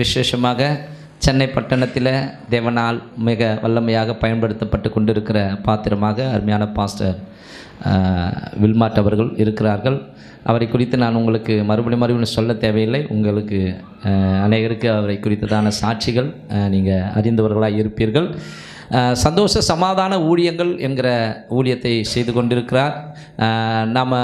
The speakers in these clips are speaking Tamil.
விசேஷமாக சென்னை பட்டணத்தில் தேவனால் மிக வல்லமையாக பயன்படுத்தப்பட்டு கொண்டிருக்கிற பாத்திரமாக அருமையான பாஸ்டர் வில்மார்ட் அவர்கள் இருக்கிறார்கள். அவரை குறித்து நான் உங்களுக்கு மறுபடியும் சொல்ல தேவையில்லை. உங்களுக்கு அநேகருக்கு அவரை குறித்ததான சாட்சிகள் நீங்கள் அறிந்தவர்களாக இருப்பீர்கள். சந்தோஷ சமாதான ஊழியங்கள் என்கிற ஊழியத்தை செய்து கொண்டிருக்கிறார். நாம்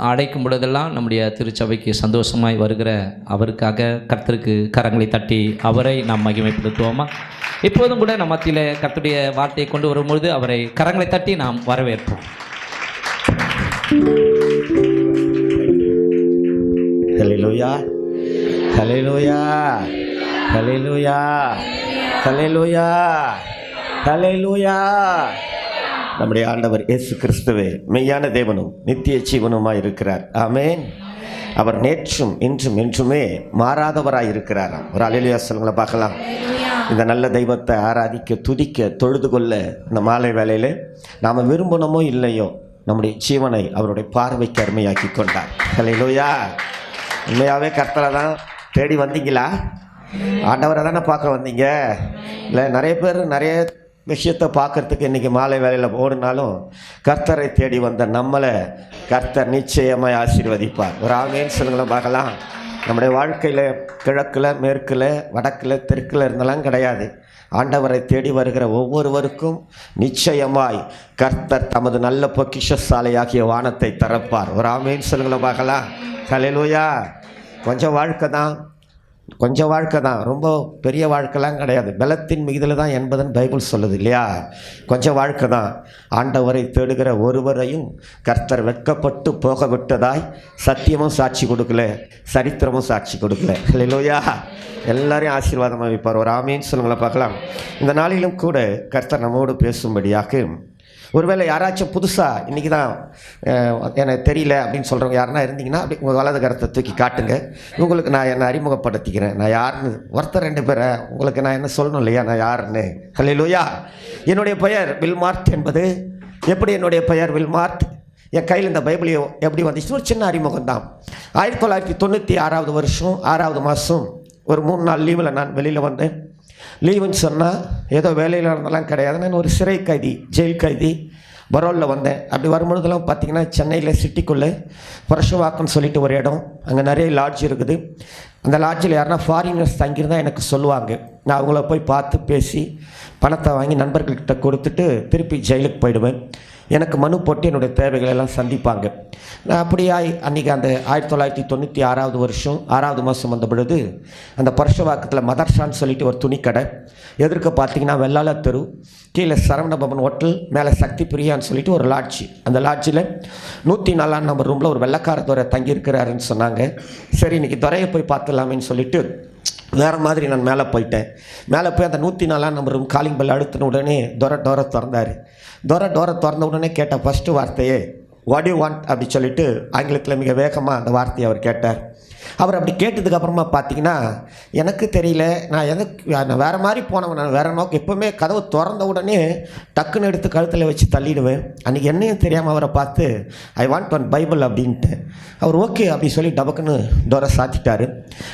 அடைக்கும் பொழுதெல்லாம் நம்முடைய திருச்சபைக்கு சந்தோஷமாய் வருகிற அவருக்காக கர்த்தருக்கு கரங்களை தட்டி அவரை நாம் மகிமைப்படுத்துவோமா? இப்போதும் கூட நம் மத்தியில் கர்த்தருடைய வார்த்தையை கொண்டு வரும்பொழுது அவரை கரங்களை தட்டி நாம் வரவேற்போம். ஹல்லேலூயா, ஹல்லேலூயா, ஹல்லேலூயா, ஹல்லேலூயா, ஹல்லேலூயா. நம்முடைய ஆண்டவர் இயேசு கிறிஸ்துவே மெய்யான தேவனும் நித்திய ஜீவனுமாய் இருக்கிறார். ஆமென். அவர் நேற்றும் இன்றும் என்றுமே மாறாதவராய் இருக்கிறாராம். ஒரு அல்லேலூயா சொல்லுங்கள பார்க்கலாம். இந்த நல்ல தெய்வத்தை ஆராதிக்க, துதிக்க, தொழுது கொள்ள இந்த மாலை வேளையில் நாம் விரும்பணுமோ இல்லையோ நம்முடைய ஜீவனை அவருடைய பார்வைக்கு அருமையாக்கி கொண்டார். ஹல்லேலூயா. உண்மையாகவே கர்த்தரை தான் தேடி வந்தீங்களா? ஆண்டவரை தானே பார்க்க வந்தீங்க? இல்லை நிறைய பேர் நிறைய விஷயத்தை பார்க்குறதுக்கு இன்றைக்கி மாலை வேலையில் ஓடினாலும் கர்த்தரை தேடி வந்த நம்மளை கர்த்தர் நிச்சயமாக ஆசீர்வதிப்பார். ஒரு ஆமேன்னு சொல்லுங்களேன் பார்க்கலாம். நம்முடைய வாழ்க்கையில் கிழக்கில், மேற்கில், வடக்கில், தெற்கில் இருந்தெல்லாம் கிடையாது. ஆண்டவரை தேடி வருகிற ஒவ்வொருவருக்கும் நிச்சயமாய் கர்த்தர் தமது நல்ல பொக்கிஷசாலையாகிய வானத்தை திறப்பார். ஒரு ஆமேன்னு சொல்லுங்களேன் பார்க்கலாம். ஹல்லேலூயா. கொஞ்சம் வாழ்க்கை தான், ரொம்ப பெரிய வாழ்க்கைலாம் கிடையாது. பலத்தின் மிகுதில் தான் என்பதன் பைபிள் சொல்லுது இல்லையா? கொஞ்சம் வாழ்க்கை தான். ஆண்டவரை தேடுகிற ஒருவரையும் கர்த்தர் வெட்கப்பட்டு போக விட்டதாய் சத்தியமும் சாட்சி கொடுக்கல, சரித்திரமும் சாட்சி கொடுக்கல. ஹல்லேலூயா. எல்லாரையும் ஆசீர்வாதமாக வைப்பார். ஒரு ஆமீன்னு சொல்லுங்களேன் பார்க்கலாம். இந்த நாளிலும் கூட கர்த்தர் நம்மோடு பேசும்படியாக, ஒருவேளை யாராச்சும் புதுசாக இன்றைக்கி தான் எனக்கு தெரியல அப்படின்னு சொல்கிறவங்க யாருன்னா இருந்தீங்கன்னா அப்படி உங்கள் வலது கரத்தை தூக்கி காட்டுங்க. உங்களுக்கு நான் என்னை அறிமுகப்படுத்திக்கிறேன். நான் யாருன்னு ஒருத்தர் ரெண்டு பேரை உங்களுக்கு நான் என்ன சொல்லணும் இல்லையா நான் யாருன்னு? ஹல்லேலூயா. என்னுடைய பெயர் வில்மார்ட் என்பது. எப்படி என்னுடைய பெயர் வில்மார்ட்? என் கையில் இந்த பைபிள் எப்படி வந்துச்சு? ஒரு சின்ன அறிமுகம் தான். 1996 வருஷம் 6வது மாதம் ஒரு 3 நாள் லீவில் நான் வெளியில் வந்தேன். லீவுன்னு சொன்னால் ஏதோ வேலையில் இருந்தெல்லாம் கிடையாது. நான் ஒரு சிறை கைதி, ஜெயில் கைதி, பரோலில் வந்தேன். அப்படி வரும்பொழுதெல்லாம் பார்த்திங்கன்னா சென்னையில் சிட்டிக்குள்ளே புரஷவாக்கம்னு சொல்லிட்டு ஒரு இடம், அங்கே நிறைய லாட்ஜ் இருக்குது. அந்த லாட்ஜில் யாருன்னா ஃபாரினர்ஸ் தங்கியிருந்தால் எனக்கு சொல்லுவாங்க. நான் அவங்கள போய் பார்த்து பேசி பணத்தை வாங்கி நண்பர்கள்கிட்ட கொடுத்துட்டு திருப்பி ஜெயிலுக்கு போயிடுவேன். எனக்கு மனு போட்டு என்னுடைய தேவைகளெல்லாம் சந்திப்பாங்க. நான் அப்படியாய் அன்றைக்கி அந்த 1996 வருஷம் 6வது மாதம் வந்த பொழுது அந்த பரஷவாக்கத்தில் மதர்ஷான்னு சொல்லிட்டு ஒரு துணிக்கடை, எதிர்க்க பார்த்தீங்கன்னா வெள்ளாள தெரு, கீழே சரவணபவன் ஹோட்டல், மேலே சக்தி பிரியான்னு சொல்லிட்டு ஒரு லாட்ஜ். அந்த லாட்ஜில் 104 நம்பர் ரூமில் ஒரு வெள்ளைக்கார துறை தங்கியிருக்கிறாருன்னு சொன்னாங்க. சரி இன்றைக்கி துறையை போய் பார்த்துலாமேன்னு சொல்லிட்டு வேறு மாதிரி நான் மேலே போயிட்டேன். மேலே போய் அந்த 104 நம்பர் ரூம் காலிங் பெல் அழுத்தின உடனே டோரை திறந்தார். டோரை திறந்த உடனே கேட்ட ஃபஸ்ட்டு வார்த்தையே வாட் யூ வாண்ட் அப்படி சொல்லிட்டு ஆங்கிலத்தில் மிக வேகமாக அந்த வார்த்தையை அவர் கேட்டார். அவர் அப்படி கேட்டதுக்கப்புறமா பார்த்தீங்கன்னா எனக்கு தெரியல, நான் வேறு மாதிரி போனவன், நான் வேறு நோக்கம். எப்போவுமே கதவு திறந்த உடனே டக்குன்னு எடுத்து கழுத்தில் வச்சு தள்ளிடுவேன். அன்றைக்கி என்னையும் தெரியாமல் அவரை பார்த்து ஐ வாண்ட் ஒன் பைபிள் அப்படின்ட்டு அவர் ஓகே அப்படி சொல்லி டபக்குன்னு டோரை சாத்திட்டார்.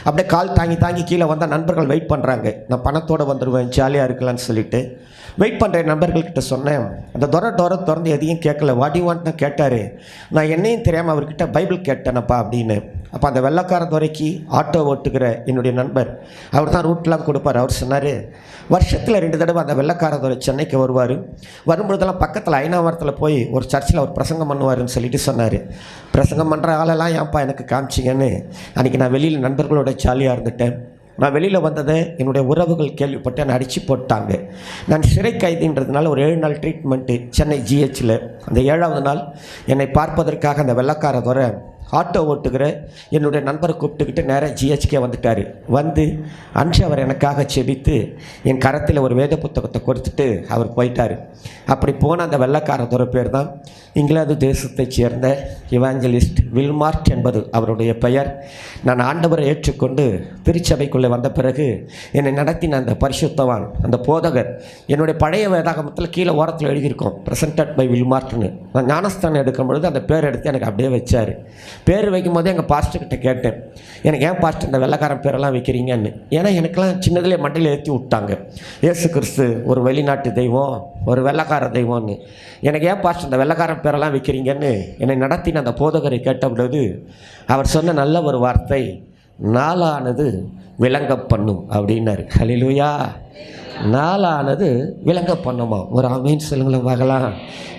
அப்படியே கால் தாங்கி கீழே வந்தால் நண்பர்கள் வெயிட் பண்ணுறாங்க. நான் பணத்தோடு வந்துடுவேன், ஜாலியாக இருக்கலான்னு சொல்லிட்டு வெயிட் பண்ணுற நண்பர்கள்கிட்ட சொன்னேன். அந்த டோரை திறந்து எதையும் கேட்கல. வாட் யூ வாண்ட்னு கேட்டார். நான் என்னையும் தெரியாமல் அவர்கிட்ட பைபிள் கேட்டேனப்பா அப்படின்னு. அப்போ அந்த வெள்ளைக்கார துறைக்கு ஆட்டோ ஓட்டுகிற என்னுடைய நண்பர், அவர் தான் ரூட்லாம் கொடுப்பார். அவர் சொன்னார், வருஷத்தில் 2 தடவை அந்த வெள்ளைக்கார துறை சென்னைக்கு வருவார். வரும்பொழுதெல்லாம் பக்கத்தில் ஐநாவரத்தில் போய் ஒரு சர்ச்சில் அவர் பிரசங்கம் பண்ணுவாருன்னு சொல்லிட்டு சொன்னார். பிரசங்கம் பண்ணுற ஆளெல்லாம் ஏன்ப்பா எனக்கு காமிச்சிங்கன்னு அன்றைக்கி நான் வெளியில் நண்பர்களோட ஜாலியாக இருந்துட்டேன். நான் வெளியில் வந்ததை என்னுடைய உறவுகள் கேள்விப்பட்டு என்னை அடித்து போட்டாங்க. நான் சிறை கைதின்றதுனால ஒரு 7 நாள் ட்ரீட்மெண்ட்டு சென்னை ஜிஹெச்சில். அந்த 7வது நாள் என்னை பார்ப்பதற்காக அந்த வெள்ளைக்கார துறை ஆட்டோ ஓட்டுகிற என்னுடைய நண்பரை கூப்பிட்டுக்கிட்டு நேராக ஜிஹெச்கே வந்துட்டார். வந்து அன்று அவர் எனக்காக செபித்து என் கரத்தில் ஒரு வேத புத்தகத்தை கொடுத்துட்டு அவர் போயிட்டார். அப்படி போன அந்த வெள்ளைக்காரத்தோட பேர் தான் இங்கிலாந்து தேசத்தைச் சேர்ந்த இவாஞ்சலிஸ்ட் வில்மார்ட் என்பது அவருடைய பெயர். நான் ஆண்டவரை ஏற்றுக்கொண்டு திருச்சபைக்குள்ளே வந்த பிறகு என்னை நடத்தின அந்த பரிசுத்தவான், அந்த போதகர், என்னுடைய பழைய வேதாகமத்தில் கீழே ஓரத்தில் எழுதியிருக்கோம் ப்ரெசன்டட் பை வில்மார்ட்னு. நான் ஞானஸ்தானம் எடுக்கும் பொழுது அந்த பேர் எடுத்து எனக்கு அப்படியே வச்சார். பேர் வைக்கும் போதே எங்கள் பாஸ்டர்கிட்ட கேட்டேன், எனக்கு ஏன் பாஸ்டர் இந்த வெள்ளைக்காரன் பேரெல்லாம் வைக்கிறீங்கன்னு. ஏன்னா எனக்கெல்லாம் சின்னதிலே மண்டையில் ஏற்றி விட்டாங்க, இயேசு கிறிஸ்து ஒரு வெளிநாட்டு தெய்வம், ஒரு வெள்ளைக்கார தெய்வம்னு. எனக்கு ஏன் பாஸ்டர் இந்த வெள்ளைக்காரன் பேரெல்லாம் வைக்கிறீங்கன்னு என்னை நடத்தின அந்த போதகரை கேட்டபொழுது அவர் சொன்ன நல்ல ஒரு வார்த்தை, நாளானது விளங்க பண்ணும் அப்படின்னாரு. ஹல்லேலூயா. நாளானது விளங்க பண்ணுமா? ஒரு ஆமீன் சொல்லுங்களேன் பார்க்கலாம்.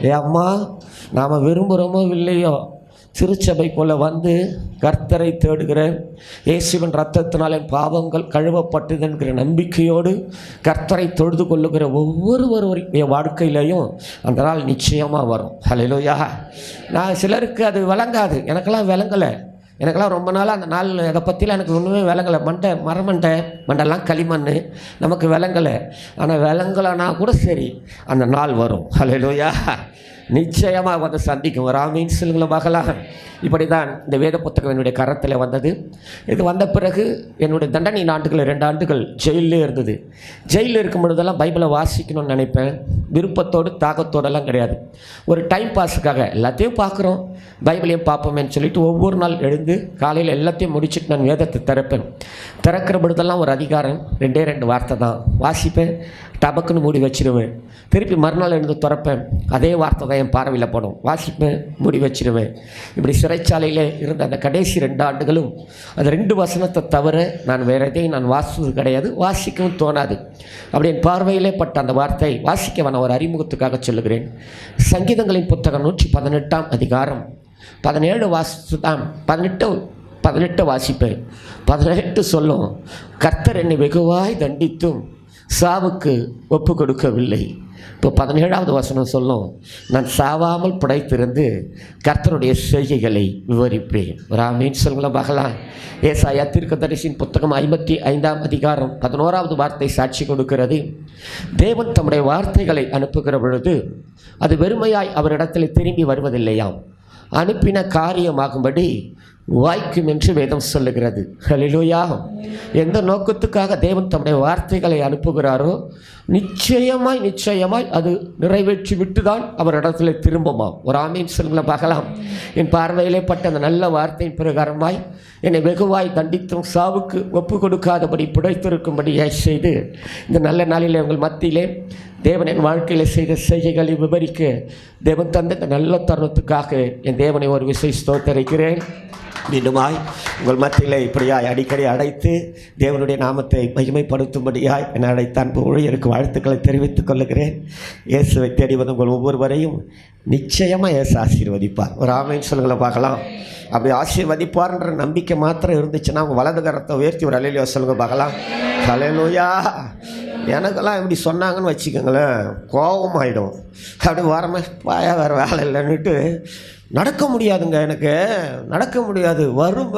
ஏ அம்மா, நாம் விரும்புகிறோமோ இல்லையோ திருச்சபைக்குள்ளே வந்து கர்த்தரை தேடுகிற, இயேசுவின் இரத்தத்தினால் என் பாவங்கள் கழுவப்பட்டது என்கிற நம்பிக்கையோடு கர்த்தரை தொழுது கொள்ளுகிற ஒவ்வொருவருடைய வாழ்க்கையிலையும் அந்த நாள் நிச்சயமாக வரும். ஹல்லேலூயா. நான் சிலருக்கு அது விளங்காது, எனக்கெல்லாம் விளங்கலை. எனக்கெல்லாம் ரொம்ப நாளாக அந்த நாள் அதை பற்றிலாம் எனக்கு ஒன்றுமே விளங்கலை. மண்டெல்லாம் களிமண், நமக்கு விளங்கலை. ஆனால் விளங்கலைன்னா கூட சரி, அந்த நாள் வரும். ஹல்லேலூயா. நிச்சயமாக வந்து சந்திக்கும். ஒரு ஆமீன் சொல்லுங்களேன் பார்க்கலாம். இப்படி தான் இந்த வேத புத்தகம் என்னுடைய கரத்தில் வந்தது. இது வந்த பிறகு என்னுடைய தண்டனை நாட்கள் 2 ஆண்டுகள் ஜெயிலே இருந்தது. ஜெயிலில் இருக்கும் பொழுதெல்லாம் பைபிளை வாசிக்கணும்னு நினைப்பேன். விருப்பத்தோடு தாக்கத்தோடெல்லாம் கிடையாது. ஒரு டைம் பாஸுக்காக எல்லாத்தையும் பார்க்குறோம், பைபிளையும் பார்ப்போமேன்னு சொல்லிட்டு ஒவ்வொரு நாள் எழுந்து காலையில் எல்லாத்தையும் முடிச்சுட்டு நான் வேதத்தை திறக்கிற பொழுதெல்லாம் ஒரு அதிகாரம் 2 வார்த்தை தான் வாசிப்பேன், டபக்குன்னு மூடி வச்சிருவேன். திருப்பி மறுநாள் எழுந்து திறப்பேன், அதே வார்த்தை தான் என் பார்வையில் படும், வாசிப்பேன், மூடி வச்சிருவேன். இப்படி சிறைச்சாலையில் இருந்த அந்த கடைசி 2 ஆண்டுகளும் அந்த 2 வசனத்தை தவிர நான் வேறு எதையும் நான் வாசித்தது கிடையாது, வாசிக்கவும் தோணாது. அப்படி என் பார்வையிலே பட்ட அந்த வார்த்தை வாசிக்க நான் ஒரு அறிமுகத்துக்காக சொல்லுகிறேன். சங்கீதங்களின் புத்தகம் 118ஆம் அதிகாரம் 17 வாசித்து தான் 18 வாசிப்பேன். 18 சொல்லும், கர்த்தர் என்னை வெகுவாய் தண்டித்தும் சாவுக்கு ஒப்பு கொடுக்கவில்லை. இப்போ 17வது வசனம் சொல்லும், நான் சாவாமல் படைத்திருந்து கர்த்தருடைய செய்கைகளை விவரிப்பேன். ஒரு ஆமீன் சொல்லுங்களேன் பார்க்கலாம். ஏசாயா தீர்க்கதரிசியின் புத்தகம் 55ஆம் அதிகாரம் 11வது வார்த்தை சாட்சி கொடுக்கிறது. தேவன் தம்முடைய வார்த்தைகளை அனுப்புகிற பொழுது அது வெறுமையாய் அவரிடத்தில் திரும்பி வருவதில்லையாம், அனுப்பின காரியமாகும்படி வாய்க்கும் என்று வேதம் சொல்லுகிறது. ஹல்லேலூயா. எந்த நோக்கத்துக்காக தேவன் தம்முடைய வார்த்தைகளை அனுப்புகிறாரோ நிச்சயமாய் அது நிறைவேற்றி விட்டு தான் அவர் இடத்துல திரும்புமா. ஒரு ஆமீன் சொல்லுங்களேன் பார்க்கலாம். என் பார்வையிலே பட்ட அந்த நல்ல வார்த்தையின் பிரகாரமாய் என்னை வெகுவாய் தண்டித்தும் சாவுக்கு ஒப்பு கொடுக்காதபடி புடைத்திருக்கும்படி செய்து இந்த நல்ல நாளிலே உங்கள் மத்தியிலே தேவன் என் வாழ்க்கையில் செய்த செய்கைகளை விவரிக்க தேவன் தந்த இந்த நல்ல தருணத்துக்காக என் தேவனை ஒரு விசை ஸ்தோத்தரிக்கிறேன். மீண்டுமாய் உங்கள் மத்தியில் இப்படியாய் அடிக்கடி அழைத்து தேவனுடைய நாமத்தை மகிமைப்படுத்தும்படியாய் என்னை அழைத்தான் ஊழியருக்கு வாழ்த்துக்களை தெரிவித்துக் கொள்ளுகிறேன். இயேசுவை தேடி வந்த உங்கள் ஒவ்வொருவரையும் நிச்சயமாக இயேசு ஆசீர்வதிப்பார். ஒரு ஆமீன் சொல்லுங்களை பார்க்கலாம். அப்படி ஆசீர்வதிப்பார்ன்ற நம்பிக்கை மாத்திரம் இருந்துச்சுன்னா அவங்க வலது கரத்தை உயர்த்தி ஒரு அல்லேலூயா சொல்லுங்க பார்க்கலாம். ஹல்லேலூயா. எனக்கெல்லாம் இப்படி சொன்னாங்கன்னு வச்சுக்கோங்களேன், கோபமாயிடும். அப்படி வரமே பாயா வேறு வேலை இல்லைன்னுட்டு நடக்க முடியாதுங்க, எனக்கு நடக்க முடியாது, வரும்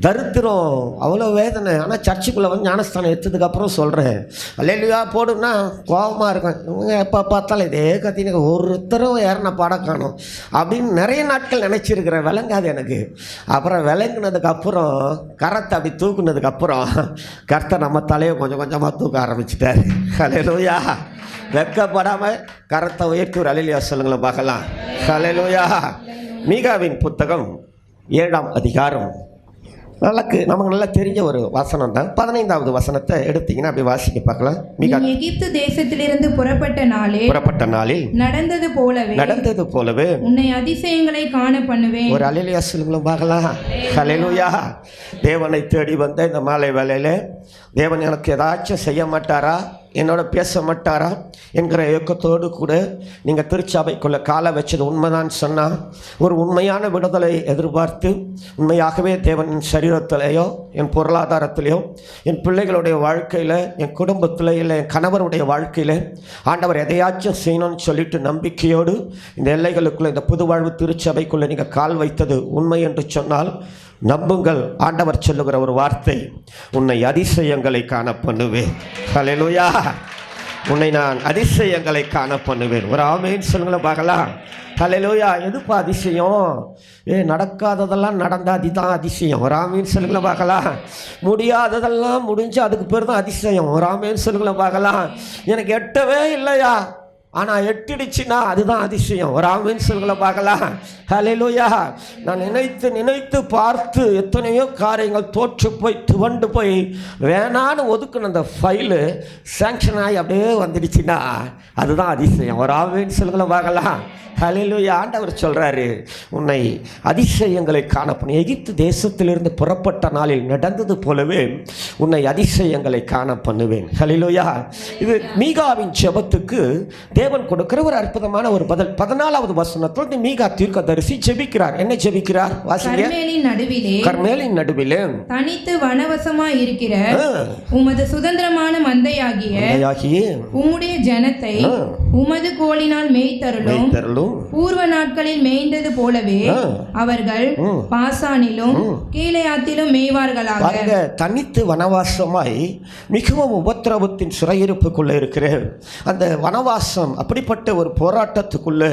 தரித்திரம், அவ்வளோ வேதனை. ஆனால் சர்ச்சுக்குள்ளே வந்து ஞானஸ்தானம் எடுத்ததுக்கப்புறம் சொல்கிறேன், அல்லேலூயா போடுன்னா கோபமாக இருக்கும். இவங்க எப்போ பார்த்தாலும் இதே கத்தினு ஒருத்தரும் ஏறின பாடம் காணும் அப்படின்னு நிறைய நாட்கள் நினச்சிருக்கிறேன். விளங்காது எனக்கு. அப்புறம் விளங்குனதுக்கப்புறம் கரத்தை அப்படி தூக்குனதுக்கப்புறம் கர்த்தர் நம்ம தலையை கொஞ்சம் கொஞ்சமாக தூக்க ஆரம்பிச்சிட்டார். அல்லேலூயா. வெட்கப்படாமல் கரத்தை உயர்த்தி ஒரு அல்லேலூயா சொல்லுங்களேன் பார்க்கலாம். ஹல்லேலூயா. மீகாவின் புத்தகம் 7ஆம் அதிகாரம் நமக்கு நல்லா தெரிஞ்ச ஒரு வசனம் தான். 15வது வசனத்தை எடுத்தீங்கன்னா அப்படி வாசிக்க பார்க்கலாம். எகிப்து தேசத்திலிருந்து புறப்பட்ட நாளில் நடந்தது போலவே உன்னை அதிசயங்களை காண பண்ணுவேன். ஒரு அல்லேலூயா சொல்லுங்களேன் பார்க்கலாம். ஹல்லேலூயா. தேவனை தேடி வந்த இந்த மாலை வேளையில தேவன் எனக்கு ஏதாச்சும் செய்ய மாட்டாரா, என்னோட பேச மாட்டாரா என்கிற இயக்கத்தோடு கூட நீங்கள் திருச்சபைக்குள்ளே காலை வச்சது உண்மைதான் சொன்னால் ஒரு உண்மையான விடுதலை எதிர்பார்த்து உண்மையாகவே தேவனின் சரீரத்திலேயோ என் பொருளாதாரத்திலேயோ என் பிள்ளைகளுடைய வாழ்க்கையில் என் குடும்பத்தில் இல்லை என் கணவருடைய வாழ்க்கையில் ஆண்டவர் எதையாச்சும் செய்யணும்னு சொல்லிட்டு நம்பிக்கையோடு இந்த எல்லைகளுக்குள்ளே இந்த புது வாழ்வு திருச்சபைக்குள்ளே நீங்கள் கால் வைத்தது உண்மை என்று சொன்னால் நம்புங்கள். ஆண்டவர் சொல்லுகிற ஒரு வார்த்தை, உன்னை அதிசயங்களை காண பண்ணுவேன். ஹல்லேலூயா. உன்னை நான் அதிசயங்களை காண பண்ணுவேன். ஒரு ஆமீன் சொல்லுங்களேன் பார்க்கலாம். ஹல்லேலூயா. எதுப்பா அதிசயம்? நடக்காததெல்லாம் நடந்தால் அதுதான் அதிசயம். ஒரு ஆமீன் சொல்லுங்களேன் பார்க்கலாம். முடியாததெல்லாம் முடிஞ்சு அதுக்கு பேர் தான் அதிசயம். ஒரு ஆமீன் சொல்லுங்களேன் பார்க்கலாம். எனக்கு எட்டவே இல்லையா, ஆனால் எட்டிடுச்சுன்னா அதுதான் அதிசயம். ஒரு ஆமென் சொல்லுங்கள பார்க்கலாம். ஹல்லேலூயா. நான் நினைத்து பார்த்து எத்தனையோ காரியங்கள் தோற்று போய் துவண்டு போய் வேணான்னு ஒதுக்குன அந்த ஃபைலு சேங்ஷன் ஆகி அப்படியே வந்துடுச்சுன்னா அதுதான் அதிசயம். ஒரு ஆமென் சொல்லுங்கள பார்க்கலாம். ஹல்லேலூயா. ஆண்டவர் சொல்கிறாரு, உன்னை அதிசயங்களை காணப்படும். எகிப்து தேசத்திலிருந்து புறப்பட்ட நாளில் நடந்தது போலவே உன்னை அதிசயங்களை காண பண்ணுவேன். ஹல்லேலூயா. இது மீகாவின் ஜெபத்துக்கு தேவன் கொடுக்கிற ஒரு அற்புதமான ஒரு பதில். 14வது வசனத்தில் மீகா தீர்க்கதரிசி ஜெபிக்கிறார். என்ன ஜெபிக்கிறார்? வாசிங்க. கர்மேலின் நடுவிலே தனித்து வனவசமாய் இருக்கிற உமது சுதந்திரமான மந்தையாகிய உம்முடைய ஜனத்தை உமது கோலினால் மேய்த்தருளும். பூர்வ நாட்களில் மேய்ந்தது போலவே அவர்கள் பாசானிலும் கீலேயாத்திலும் மேய்வார்களாக. தனித்து வனவாசமாய் மிகவும் உபத்திரவத்தின் சிறையிருப்புக்குள்ள இருக்கிற அந்த வனவாசம், அப்படிப்பட்ட ஒரு போராட்டத்துக்குள்ள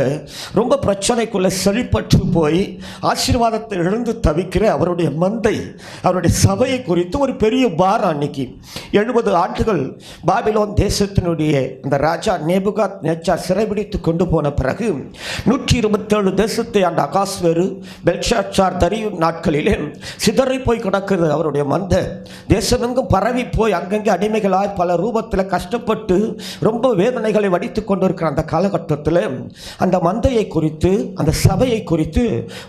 ரொம்ப பிரச்சனைக்குள்ள செழிப்பற்று போய் ஆசீர்வாதத்தை இழந்து தவிக்கிற அவருடைய மந்தை, அவருடைய சபையை குறித்து ஒரு பெரிய பாரம். அன்னைக்கு 70 ஆண்டுகள் பாபிலோன் தேசத்தினுடைய அந்த ராஜா நேபுகாத் நேச்சார் சிறைபிடித்து கொண்டு போன பிறகு 127 தேசத்தை அந்த அகாஸ்வேரு பெல்ஷாத்சார் தரியும் நாட்களிலே சிதறி போய் கிடக்குது அவருடைய மந்தை. தேசமெங்கும் பரவி போய் அங்கங்கே அடிமைகளாய் பல ரூபத்தில் கஷ்டப்பட்டு ரொம்ப வேதனைகளை வடித்து கொண்டிருக்கிற அந்த காலகட்டத்தில் அந்த மந்தையை குறித்து, அந்த சபையை குறித்து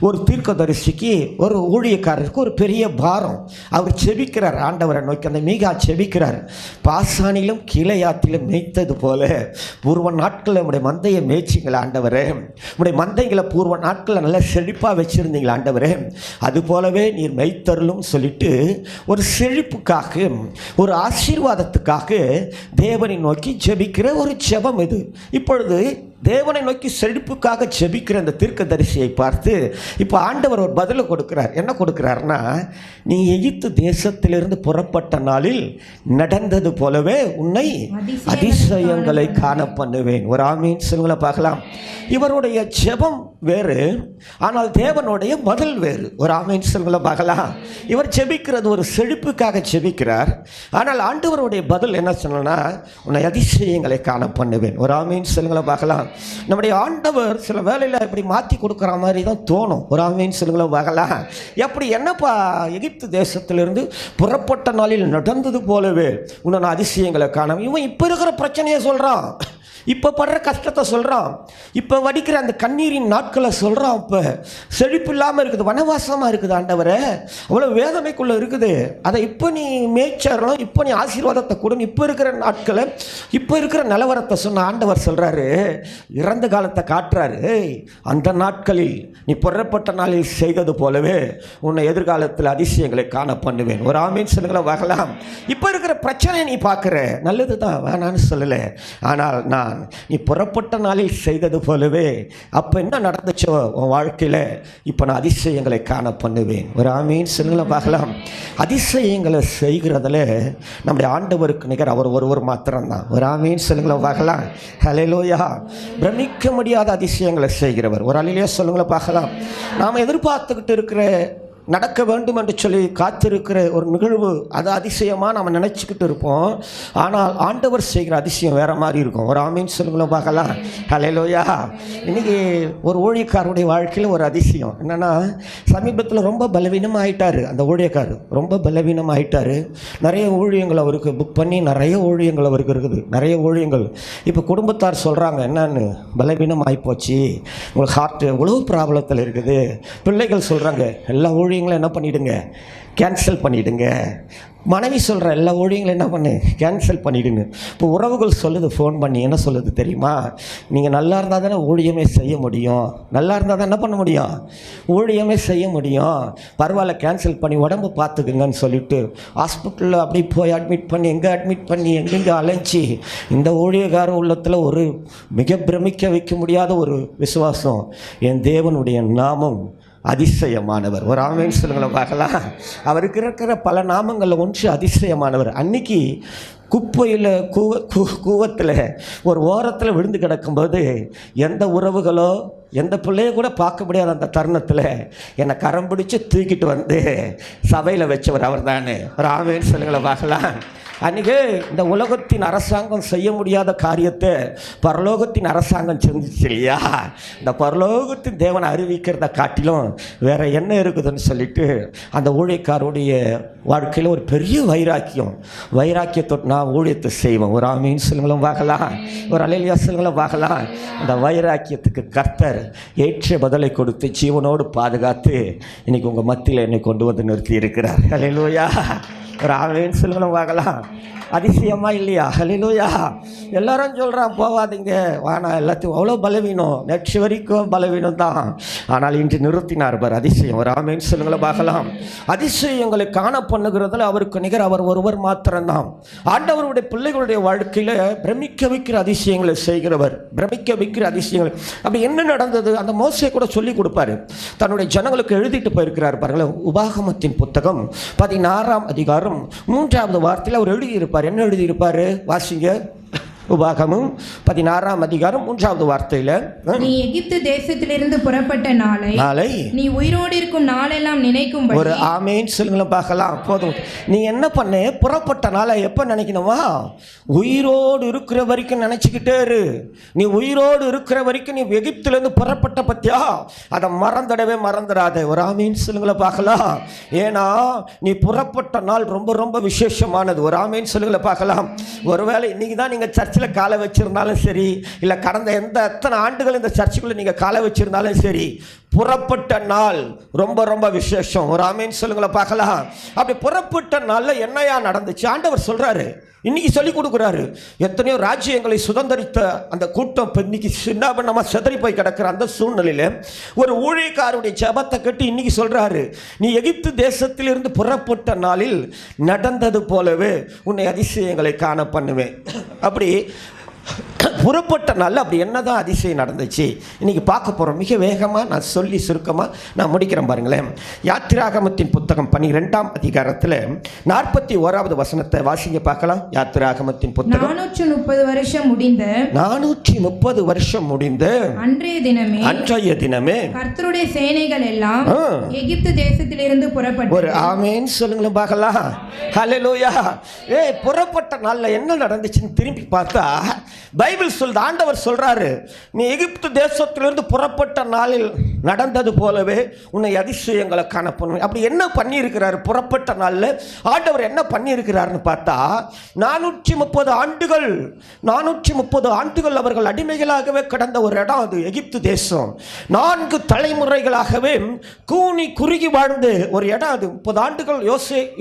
ஒரு தீர்க்கதரிசிக்கு, ஒரு ஊழியக்காரருக்கு ஒரு பெரிய பாரம். அவர் செபிக்கிறார் ஆண்டவரை நோக்கி. அந்த மீகா செபிக்கிறார், பாசானிலும் கீலேயாத்திலும் மேய்த்தது போல பூர்வ நாட்களில் நம்முடைய மந்தையை மேய்ச்சிங்களா ஆண்டவரே, உடைய மந்தைகளை பூர்வ நாட்களில் நல்லா செழிப்பாக வச்சுருந்தீங்களா ஆண்டவரே, அது போலவே நீர் மெய்த்தருளும் சொல்லிட்டு ஒரு செழிப்புக்காக, ஒரு ஆசீர்வாதத்துக்காக தேவனை நோக்கி ஜெபிக்கிற ஒரு ஜெபம் இது. இப்பொழுது தேவனை நோக்கி செழிப்புக்காக ஜெபிக்கிற அந்த தீர்க்கதரிசியை பார்த்து இப்போ ஆண்டவர் ஒரு பதிலை கொடுக்கிறார். என்ன கொடுக்கிறார்னா, நீ எகிப்து தேசத்திலிருந்து புறப்பட்ட நாளில் நடந்தது போலவே உன்னை அதிசயங்களை காண பண்ணுவேன். ஒரு ஆமீன் சொல்லுங்கள பார்க்கலாம். இவருடைய ஜெபம் வேறு, ஆனால் தேவனுடைய பதில் வேறு. ஒரு ஆமீன் சொல்லுங்கள பார்க்கலாம். இவர் ஜெபிக்கிறது ஒரு செழிப்புக்காக ஜெபிக்கிறார், ஆனால் ஆண்டவருடைய பதில் என்ன சொன்னா, உன்னை அதிசயங்களை காண பண்ணுவேன். ஒரு ஆமீன் சொல்லுங்கள பார்க்கலாம். நம்முடைய ஆண்டவர் சில வேலையில் இப்படி மாற்றி கொடுக்குற மாதிரி தான் தோணும். ஒரு ஆமீன் சொல்லுங்கள பார்க்கலாம். எப்படி என்னப்பா, எகிப்து தேசத்திலிருந்து புறப்பட்ட நாளில் நடந்தது போலவே உன்னை அதிசயங்களை காண. இவன் இப்போ இருக்கிற பிரச்சனையை சொல்கிறான், இப்போ படுற கஷ்டத்தை சொல்கிறான், இப்போ வடிக்கிற அந்த கண்ணீரின் நாட்களை சொல்கிறான். இப்போ செழிப்பு இல்லாமல் இருக்குது, வனவாசமாக இருக்குது ஆண்டவரே, அவ்வளோ வேதனைக்குள்ளே இருக்குது. அதை இப்போ நீ மேய்ச்சரணும், இப்போ நீ ஆசீர்வாதத்தை கொடுங்க. இப்போ இருக்கிற நாட்களை, இப்போ இருக்கிற நிலவரத்தை சொன்ன ஆண்டவர் சொல்கிறாரு, இறந்த காலத்தை காட்டுறாரு. அந்த நாட்களில் நீ புறப்பட்ட நாளில் செய்தது போலவே உன்னை எதிர்காலத்தில் அதிசயங்களை காண பண்ணுவேன். ஒரு ஆமீன் சொல்லுங்களா பார்க்கலாம். இப்போ இருக்கிற பிரச்சனை நீ பார்க்குற, நல்லது தான், வேணான்னு சொல்லலை. ஆனால் நான் நீ புறப்பட்ட நாளில் செய்தது போலவே அப்போ என்ன நடந்துச்சோ உன் வாழ்க்கையில் இப்போ நான் அதிசயங்களை காண பண்ணுவேன். ஒரு ஆமீன் சொல்லுங்களா பார்க்கலாம். அதிசயங்களை செய்கிறதுல நம்முடைய ஆண்டவருக்கு நிகர் அவர் ஒருவர் மாத்திரம்தான். ஒரு ஆமீன் சொல்லுங்களா பார்க்கலாம். ஹல்லேலூயா. பிரமிக்க முடியாத அதிசயங்களை செய்கிறவர். ஒரு அல்லேலூயா சொல்லுங்களா பார்க்கலாம். நாம் எதிர்பார்த்துக்கிட்டு இருக்கிற, நடக்க வேண்டும் என்று சொல்லி காத்திருக்கிற ஒரு நிகழ்வு, அது அதிசயமாக நம்ம நினச்சிக்கிட்டு இருப்போம். ஆனால் ஆண்டவர் செய்கிற அதிசயம் வேறு மாதிரி இருக்கும். ஒரு ஆமீன் சொல்லுங்களா பார்க்கலாம். ஹல்லேலூயா. இன்றைக்கி ஒரு ஊழியக்காரருடைய வாழ்க்கையில் ஒரு அதிசயம் என்னென்னா, சமீபத்தில் ரொம்ப பலவீனமாக ஆகிட்டார். அந்த ஊழியக்காரர் ரொம்ப பலவீனமாக ஆகிட்டார். நிறைய ஊழியங்கள் அவருக்கு புக் பண்ணி, நிறைய ஊழியங்கள் அவருக்கு இருக்குது, நிறைய ஊழியங்கள். இப்போ குடும்பத்தார் சொல்கிறாங்க, என்னன்னு பலவீனம் ஆகிப்போச்சு, உங்களுக்கு ஹார்ட் எவ்வளோ ப்ராப்ளத்தில் இருக்குது. பிள்ளைகள் சொல்கிறாங்க, எல்லா ஊழியங்களும் என்ன பண்ணிவிடுங்க, கேன்சல் பண்ணிவிடுங்க. மனைவி சொல்கிற எல்லா ஊழியங்களும் என்ன பண்ணு, கேன்சல் பண்ணிவிடுங்க. இப்போ உறவுகள் சொல்லுது, ஃபோன் பண்ணி என்ன சொல்லுது தெரியுமா, நீங்கள் நல்லா இருந்தால் தானே ஊழியமே செய்ய முடியும், நல்லா இருந்தால் தான் என்ன பண்ண முடியும், ஊழியமே செய்ய முடியும், பரவாயில்ல கேன்சல் பண்ணி உடம்பு பார்த்துக்குங்கன்னு சொல்லிவிட்டு ஹாஸ்பிட்டலில் அப்படி போய் அட்மிட் பண்ணி, அட்மிட் பண்ணி எங்கெங்கே அலைஞ்சி, இந்த ஊழியக்கார உள்ளத்தில் ஒரு மிக பிரமிக்க வைக்க முடியாத ஒரு விசுவாசம், என் தேவனுடைய நாமம் அதிசயமானவர். ஒரு ஆமீன் சொல்லுங்களா பார்க்கலாம். அவருக்கு இருக்கிற பல நாமங்களில் ஒன்று அதிசயமானவர். அன்னைக்கு குப்பையில் கூவத்தில் ஒரு ஓரத்தில் விழுந்து கிடக்கும்போது எந்த உறவுகளோ எந்த பிள்ளைய கூட பார்க்க முடியாத அந்த தருணத்தில் என்னை கரம் பிடிச்சி தூக்கிட்டு வந்து சபையில் வச்சவர் அவர் தானே. ஒரு ஆமேன்னு சொல்லுங்களை பார்க்கலாம். அன்றைக்கி இந்த உலகத்தின் அரசாங்கம் செய்ய முடியாத காரியத்தை பரலோகத்தின் அரசாங்கம் செஞ்சிச்சு இல்லையா? இந்த பரலோகத்தின் தேவனை அறிவிக்கிறத காட்டிலும் வேறு என்ன இருக்குதுன்னு சொல்லிட்டு அந்த ஊழியக்காரோடைய வாழ்க்கையில் ஒரு பெரிய வைராக்கியத்தோடு நான் ஊழியத்தை செய்வேன். ஒரு ஆமீன் சொல்லுங்களும் பார்க்கலாம், ஒரு அல்லேலூயா சொல்லுங்களும் பார்க்கலாம். அந்த வைராக்கியத்துக்கு கர்த்தர் ஏற்ற பதிலை கொடுத்து ஜீவனோடு பாதுகாத்து இன்றைக்கி உங்கள் மத்தியில் என்னை கொண்டு வந்து நிறுத்தி இருக்கிறார். அல்லேலூயா, ஒரு ஆமீன் சொல்லுங்களும் பார்க்கலாம். அதிசயமா இல்லையா? ஹல்லேலூயா. எல்லாரும் சொல்கிறான் போகாதீங்க வானா, எல்லாத்தையும் அவ்வளோ பலவீனம், நெக்ஸ்ட் வரைக்கும் பலவீனம் தான். ஆனால் இன்று நிறுத்தினார் பார், அதிசயம். ஒரு ஆமீன் சொல்லுங்களை பார்க்கலாம். அதிசயங்களை காண பண்ணுகிறதுல அவருக்கு நிகர் அவர் ஒருவர் மாத்திரம்தான். ஆண்டவருடைய பிள்ளைகளுடைய வாழ்க்கையில் பிரமிக்க வைக்கிற அதிசயங்களை செய்கிறவர், பிரமிக்க வைக்கிற அதிசயங்கள். அப்படி என்ன நடந்தது அந்த மோசே கூட சொல்லி கொடுப்பாரு, தன்னுடைய ஜனங்களுக்கு எழுதிட்டு போயிருக்கிறார் பாருங்களேன். உபாகமத்தின் புத்தகம் 16ஆம் அதிகாரம் 3வது வார்த்தையில் அவர் எழுதியிருப்பார். என்ன எழுதியிருப்பாரு வாசிங்க. உபாகமும் 16ஆம் அதிகாரம் 3வது வார்த்தையில், நீ எகிப்து தேசத்திலிருந்து புறப்பட்ட நாளை நீ உயிரோடு இருக்கும் நாளெல்லாம் நினைக்கும். ஒரு ஆமேன் சொல்லுங்களேன் பார்க்கலாம். போதும். நீ என்ன பண்ண, புறப்பட்ட நாளை எப்போ நினைக்கணுமா? உயிரோடு இருக்கிற வரைக்கும் நினச்சிக்கிட்டே இரு. நீ உயிரோடு இருக்கிற வரைக்கும் நீ எகிப்திலேருந்து புறப்பட்ட பத்தியா, அதை மறந்துடாத. ஒரு ஆமீன் சொல்லுங்களை பார்க்கலாம். ஏன்னா நீ புறப்பட்ட நாள் ரொம்ப ரொம்ப விசேஷமானது. ஒரு ஆமீன் சொல்லுங்களை பார்க்கலாம். ஒருவேளை இன்னைக்கு தான் நீங்கள் சர்ச்சில் காலை வச்சிருந்தாலும் சரி, இல்லை கடந்த எத்தனை ஆண்டுகள் இந்த சர்ச்சுக்குள்ளே நீங்கள் காலை வச்சிருந்தாலும் சரி, புறப்பட்ட நாள் ரொம்ப ரொம்ப விசேஷம். ஒரு ஆமீன் சொல்லுங்களை பார்க்கலாம். அப்படி புறப்பட்ட நாளில் என்னையா நடந்துச்சு ஆண்டவர் சொல்கிறாரு, இன்னைக்கு சொல்லி கொடுக்குறாரு. எத்தனையோ ராஜ்யங்களை சுதந்திரித்த அந்த கூட்டம் இன்னைக்கு சின்னாபண்ணமாக செதறி போய் கிடக்கிற அந்த சூழ்நிலையில் ஒரு ஊழியக்காரருடைய ஜெபத்தை கட்டி இன்னைக்கு சொல்கிறாரு, நீ எகிப்து தேசத்திலிருந்து புறப்பட்ட நாளில் நடந்தது போலவே உன்னை அதிசயங்களை காண பண்ணுவேன். அப்படி புறப்பட்ட நாளில் அப்படி என்னதான் அதிசயம் நடந்துச்சு இன்னைக்கு பார்க்க போகிறோம். மிக வேகமாக நான் சொல்லி சுருக்கமாக நான் முடிக்கிறேன் பாருங்களேன். யாத்திராகமத்தின் புத்தகம் 12ஆம் அதிகாரத்தில் 41வது வசனத்தை வாசிங்க பார்க்கலாம். யாத்திராகமத்தின் புத்தகம் 430 வருஷம் முடிந்த அன்றைய தினமே கர்த்தருடைய சேனைகள் எல்லாம் எகிப்து தேசத்திலிருந்து புறப்பட்டது. ஒரு ஆமேன் சொல்லுங்களும் பார்க்கலாம். ஹல்லேலூயா. புறப்பட்ட நாளில் என்ன நடந்துச்சுன்னு திரும்பி பார்த்தா பைபிள் சொல்லுது, ஆண்டவர் சொல்றாரு, நீ எகிப்து தேசத்திலிருந்து புறப்பட்ட நாளில் நடந்தது போலவே உன்னை அதிசயங்களை காண பண்ணுவேன். அப்படி என்ன பண்ணி இருக்கிறாரு புறப்பட்ட நாளில் ஆண்டவர் என்ன பண்ணி இருக்கிறாருன்னு பார்த்தா 430 ஆண்டுகள் அவர்கள் அடிமைகளாகவே கடந்த ஒரு இடம் அது எகிப்து தேசம். 4 தலைமுறைகளாகவே கூனி குறுகி வாழ்ந்து ஒரு இடம் அது. 30 ஆண்டுகள்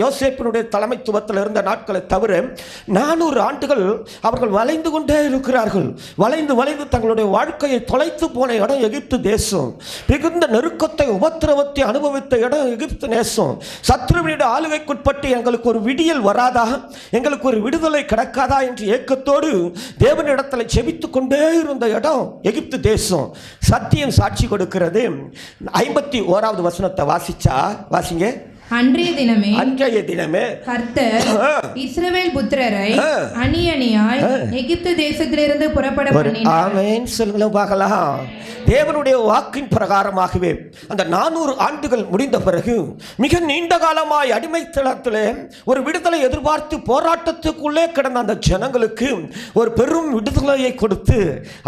யோசேப்பினுடைய தலைமைத்துவத்தில் இருந்த நாட்களை தவிர 400 ஆண்டுகள் அவர்கள் வளைந்து கொண்டே இருக்கிறார்கள். வளைந்து தங்களுடைய வாழ்க்கையை தொலைத்து போன இடம் எகிப்து தேசம். மிகுந்த நெருக்கத்தை உபத்திரவத்தை அனுபவித்த இடம் எகிப்து தேசம். சத்ருவினுடைய ஆளுகைக்குட்பட்டு எங்களுக்கு ஒரு விடியல் வராதா, எங்களுக்கு ஒரு விடுதலை கிடைக்காதா என்று ஏக்கத்தோடு தேவனிடத்தில் ஜெபித்துக் கொண்டே இருந்த இடம் எகிப்து தேசம். சத்தியம் சாட்சி கொடுக்கிறது. 51வது வசனத்தை வாசிங்க. அன்றைய தினமே கர்த்தர் இஸ்ரவேல் புத்திரரை அணியாய் எகிப்து தேசத்திலிருந்து புறப்பட பண்ணினார். ஆமென் சொல்லுங்க பார்க்கலாம். தேவனுடைய வாக்கின் பிரகாரமாகவே அந்த 400 ஆண்டுகள் முடிந்த பிறகு மிக நீண்ட காலமாய் அடிமைத்தனத்திலே ஒரு விடுதலை எதிர்பார்த்து போராட்டத்துக்குள்ளே கிடந்த அந்த ஜனங்களுக்கு ஒரு பெரும் விடுதலையை கொடுத்து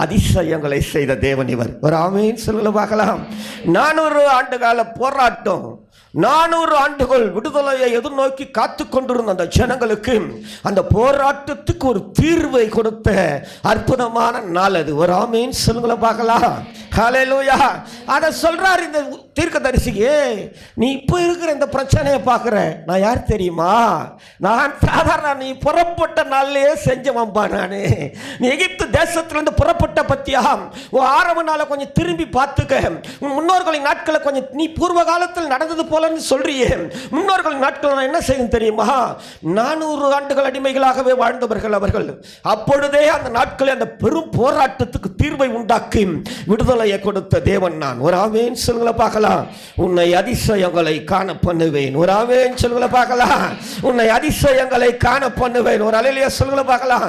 அதிசயங்களை செய்த தேவன் இவர். ஒரு ஆமென் சொல்லுங்க பார்க்கலாம். 400 ஆண்டு கால போராட்டம், 400 ஆண்டுகள் விடுதலையை எதிர்நோக்கி காத்து கொண்டிருந்த அந்த ஜனங்களுக்கு அந்த போராட்டத்துக்கு ஒரு தீர்வை கொடுத்த அற்புதமான நாள் அது. ஒரு ஆமீன் சொல்லுங்கள பார்க்கலாம். ஹல்லேலூயா. அதை சொல்றாரு இந்த தீர்க்கதரிசியே, நீ இப்போ இருக்கிற இந்த பிரச்சனையை பார்க்குற, நான் யார் தெரியுமா? நான் சாதாரண நீ புறப்பட்ட நாள்லேயே செஞ்சவன்பா. நான் நீ எகிப்து தேசத்திலிருந்து புறப்பட்ட பத்தியா ஆரம்ப நாளை கொஞ்சம் திரும்பி பார்த்துக்க. உன் முன்னோர்களின் நாட்களை கொஞ்சம் நீ பூர்வ காலத்தில் நடந்தது போலன்னு சொல்றியே. முன்னோர்களின் நாட்கள் நான் என்ன செய்யும் தெரியுமா? 400 ஆண்டுகள் அடிமைகளாகவே வாழ்ந்தவர்கள் அவர்கள். அப்பொழுதே அந்த நாட்களில் அந்த பெரும் போராட்டத்துக்கு தீர்வை உண்டாக்கி விடுதலை வல்லமையை கொடுத்த தேவன் நான். ஒரு ஆமென் சொல்லுங்கள பார்க்கலாம். உன்னை அதிசயங்களை காண பண்ணுவேன். ஒரு ஆமென் சொல்லுங்கள பார்க்கலாம். உன்னை அதிசயங்களை காண பண்ணுவேன். ஒரு அல்லேலூயா சொல்லுங்கள பார்க்கலாம்.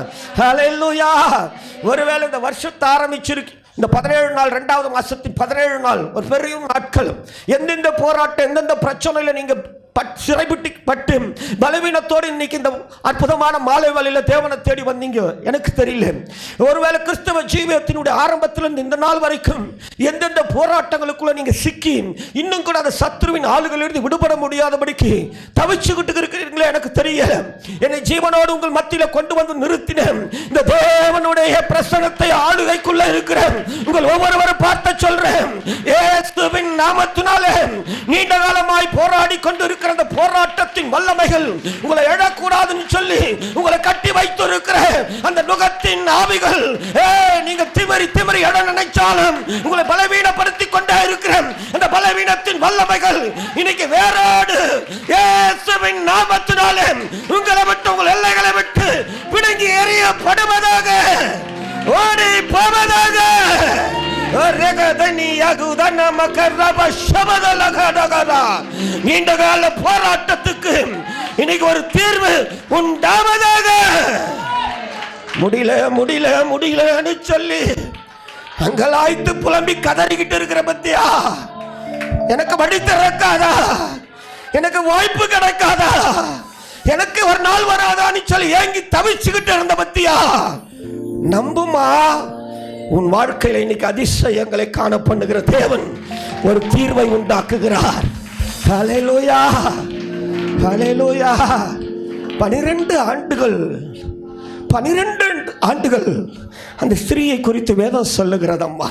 அல்லேலூயா. ஒருவேளை இந்த வருஷத்தை ஆரம்பிச்சிருக்கு, இந்த 17 நாள், 2வது மாசத்தின் 17 நாள் ஒரு பெரிய நாட்கள், எந்தெந்த போராட்டம், எந்தெந்த பிரச்சனையில நீங்க சிறைப்பட்டு பலவீனத்தோடு இன்னைக்கு இந்த அற்புதமான மாலை வேளையில தேவனை தேடி வந்தீங்க, எனக்கு தெரியல. ஒருவேளை கிறிஸ்தவ ஜீவியத்தினுடைய ஆரம்பத்திலிருந்து இந்த நாள் வரைக்கும் எந்தெந்த போராட்டங்களுக்குள்ள நீங்க சிக்கி இன்னும் கூட அந்த சத்துருவின் ஆளுகளிலிருந்து விடுபட முடியாதபடிக்கு தவிச்சுக்கிட்டு இருக்கிறீங்களே, எனக்கு தெரியல. என்னை ஜீவனோடு உங்கள் மத்தியில கொண்டு வந்து நிறுத்தினேன். இந்த தேவனுடைய பிரசன்னத்தை ஆளுகைக்குள்ள இருக்கிறேன். உங்கள் ஒவ்வொருவரும் பார்த்த சொல்றேன், இயேசுவின் நாமத்தினாலே நீண்ட காலமாய் போராடி கொண்டு அந்த போராட்டத்தின் வல்லமைகள் உங்களை எழக்கூடாதுன்னு சொல்லி உங்களை கட்டி வைத்திருக்கிற அந்த நுகத்தின் ஆவிகள், நீங்க திமிரி எட நினைச்சாலும் உங்களை பலவீனப்படுத்திக் கொண்டே இருக்கிற அந்த பலவீனத்தின் வல்லமைகள் இன்னைக்கு வேறாடு இயேசுவின் நாமத்தினாலே உங்களை விட்டு, உங்கள் எல்லைகளை விட்டு பிடுங்கி எறியப்படுவதாக, ஓடி போவதாக. நீண்ட கால போராட்டத்துக்கு இன்னைக்கு ஒரு தீர்வு உண்டாவதாக. முடியலன்னு சொல்லி அங்கலாய்த்து புலம்பி கதறிக்கிட்டு இருக்கிற பத்தியா, எனக்கு வழி திறக்காதா, எனக்கு வாய்ப்பு கிடைக்காதா, எனக்கு ஒரு நாள் வராதான்னு சொல்லி ஏங்கி தவிச்சுக்கிட்டு இருந்த பத்தியா, நம்புமா, உன் வாழ்க்கையில இன்னைக்கு அதிசயங்களை காண பண்ணுகிற தேவன் ஒரு தீர்வை உண்டாக்குகிறார். ஹல்லேலூயா, ஹல்லேலூயா. 12 ஆண்டுகள் அந்த ஸ்திரீயை குறித்து வேதம் சொல்லுகிறதம்மா.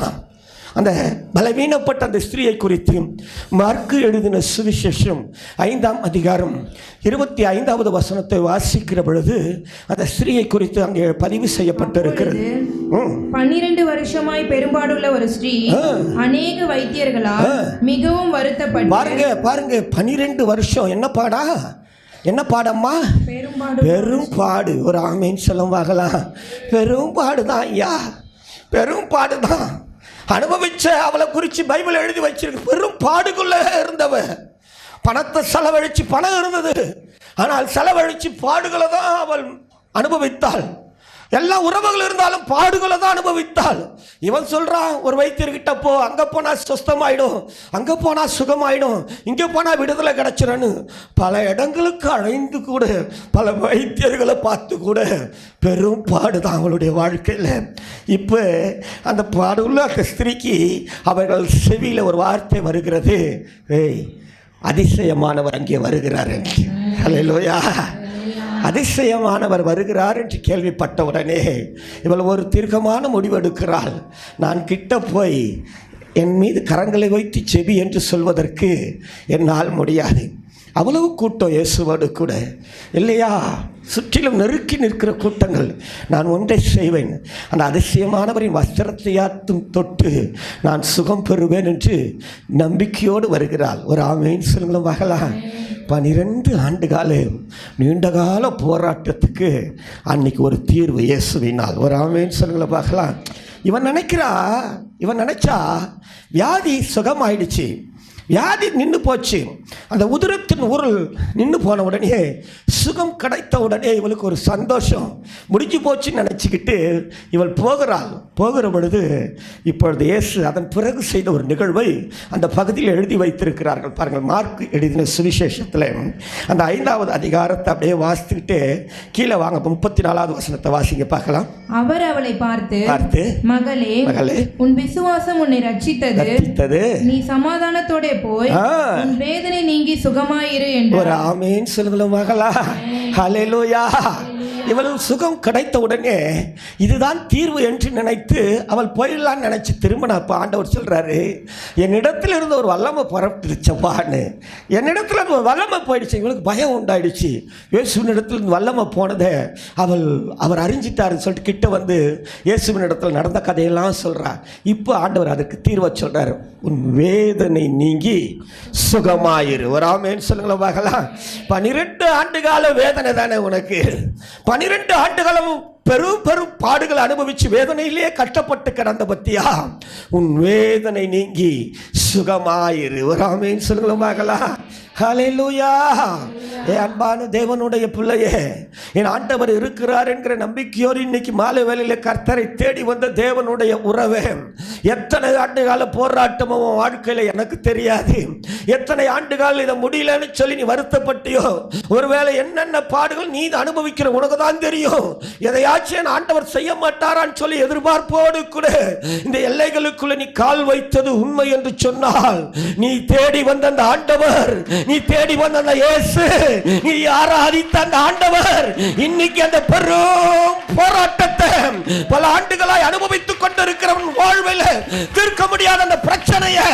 அந்த பலவீனப்பட்ட அந்த ஸ்திரீயை குறித்து மார்க்கு எழுதின சுவிசேஷம் 5ஆம் அதிகாரம் 25வது வசனத்தை வாசிக்கிற பொழுது அந்த ஸ்திரீயை குறித்து அங்கே பதிவு செய்யப்பட்டிருக்கிறது. 12 வருஷமாய் பெரும்பாடுள்ள ஒரு ஸ்திரீ அநேக வைத்தியர்களால் மிகவும் வருத்தப்பட்டு, பாருங்க 12 வருஷம். என்ன பாடம்மா? பெரும் பாடு. ஒரு ஆமேன் சொல்லுவாங்களா? பெரும் பாடுதான் ஐயா, பெரும் பாடுதான் அனுபவிச்ச அவளை குறித்து பைபிள் எழுதி வச்சிருக்கு. பெரும் பாடுக்குள்ள இருந்தவ, பணத்தை செலவழிச்சு, பணம் இருந்தது ஆனால் செலவழிச்சு பாடுகளை தான் அவள் அனுபவித்தாள். எல்லா உறவுகள் இருந்தாலும் பாடுகளை தான் அனுபவித்தாள். இவன் சொல்றான், ஒரு வைத்தியர்கிட்ட போ, அங்க போனா சுஸ்தமாயிடும், அங்க போனா சுகமாயிடும், இங்க போனா விடுதலை கிடைச்சிடன்னு பல இடங்களுக்கு அழைந்து கூட பல வைத்தியர்களை பார்த்து கூட பெரும் பாடுதான் அவளுடைய வாழ்க்கையில். இப்போ அந்த பாடுள்ள அந்த ஸ்திரீக்கு அவர்கள் செவியில் ஒரு வார்த்தை வருகிறது, ஏய் அதிசயமானவர் அங்கே வருகிறார். ஹல்லேலூயா. அதிசயமானவர் வருகிறார் என்று கேள்விப்பட்ட உடனே இவள் ஒரு தீர்க்கமான முடிவெடுக்கிறாள். நான் கிட்ட போய் என் மீது கரங்களை வைத்து செவி என்று சொல்வதற்கு என்னால் முடியாது. அவ்வளவு கூட்டம் இயேசுவோடு கூட இல்லையா, சுற்றிலும் நெருக்கி நிற்கிற கூட்டங்கள். நான் ஒன்றை செய்வேன், அந்த அதிசயமானவரின் வஸ்திரத்தையாத்தும் தொட்டு நான் சுகம் பெறுவேன் என்று நம்பிக்கையோடு வருகிறாள். ஒரு ஆமேன் சொல்லுங்களும் மகளா. 12 ஆண்டு காலம் நீண்டகால போராட்டத்துக்கு அன்னைக்கு ஒரு தீர்வு இயேசுவினால். ஒரு ஆமேன் சொல்லுங்கள பார்க்கலாம். இவன் நினைச்சா வியாதி சுகமாயிடுச்சு, வியாதி நின்று போச்சு, அந்த உதிரத்தின் உருள் நின்று போன உடனே, சுகம் கிடைத்த உடனே இவளுக்கு ஒரு சந்தோஷம், முடிஞ்சு போச்சுன்னு நினச்சிக்கிட்டு இவள் போகிற பொழுது இப்பொழுது இயேசு அதன் பிறகு செய்த ஒரு நிகழ்வை அந்த பகுதியில் எழுதி வைத்திருக்கிறார்கள். பாருங்கள், மார்க் எழுதின சுவிசேஷத்தில் அந்த 5வது அதிகாரத்தை அப்படியே வாசித்துக்கிட்டு கீழே வாங்க, 34வது வசனத்தை வாசிங்க பார்க்கலாம். அவர் அவளை பார்த்து மகளே, உன் விசுவாசம் உன்னை ரட்சித்தது, நீ சமாதானத்தோட போய் உன் வேதனை நீங்கி சுகமாயிரு என்று. ஒரு ஆமேன் சொல்லுங்க மகளா. ஹல்லேலூயா. இவளும் சுகம் கிடைத்த உடனே இதுதான் தீர்வு என்று நினைத்து அவள் போயிடலான்னு நினைச்சு திரும்பின. அப்போ ஆண்டவர் சொல்றாரு, என்னிடத்துல இருந்து ஒரு வல்லமை புறப்பட்டுச்சப்பான்னு, என்னிடத்துல இருந்து ஒரு வல்லமை போயிடுச்சு. இவளுக்கு பயம் உண்டாயிடுச்சு. இயேசுவின் இடத்துல இருந்து வல்லமை போனதை அவர் அறிஞ்சிட்டாருன்னு சொல்லிட்டு கிட்ட வந்து இயேசுவின் இடத்துல நடந்த கதையெல்லாம் சொல்றார். இப்போ ஆண்டவர் அதுக்கு தீர்வை சொல்றாரு, உன் வேதனை நீங்கி சுகமாயிரு. ஒரு ஆமேன்னு சொல்லுங்களா பார்க்கலாம். 12 ஆண்டு கால வேதனை தானே உனக்கு, 12 ஆண்டு காலம் பெரும் பெரும் பாடுகளை அனுபவிச்சு வேதனையிலே கஷ்டப்பட்டு கிடந்த பத்தியா, உன் வேதனை நீங்கி சுகமாயிரு. ஒரு ஆமென் சொல்லுங்களா? ஹல்லேலூயா. என் அன்பான தேவனுடைய பிள்ளையே, என் ஆண்டவர் இருக்கிறார் என்கிற நம்பிக்கையோடு இன்னைக்கு மாலை வேளையில கர்த்தரை தேடி வந்த தேவனுடைய உறவே, எத்தனை ஆண்டுகால போராட்டமோ வாழ்க்கையில எனக்கு தெரியாது. எத்தனை ஆண்டுகால இதை முடியலன்னு சொல்லி நீ வருத்தப்பட்டியோ, ஒருவேளை என்னென்ன பாடுகள் நீ அனுபவிக்கிற உனக்கு தான் தெரியும். எதையாச்சும் என் ஆண்டவர் செய்ய மாட்டாரான்னு சொல்லி எதிர்பார்ப்போடு கூட இந்த எல்லைகளுக்குள்ள நீ கால் வைத்தது உண்மை என்று சொன்னால், நீ தேடி வந்த அந்த ஆண்டவர், நீ தேடி வந்த அந்த இயேசு, நீ ஆராதித்த அந்த ஆண்டவர் இன்னைக்கு அந்த பெரும் போராட்டத்தை பல ஆண்டுகளாய் அனுபவித்துக் கொண்டிருக்கிறவன் வாழ்வில் தீர்க்க முடியாத அந்த பிரச்சனையை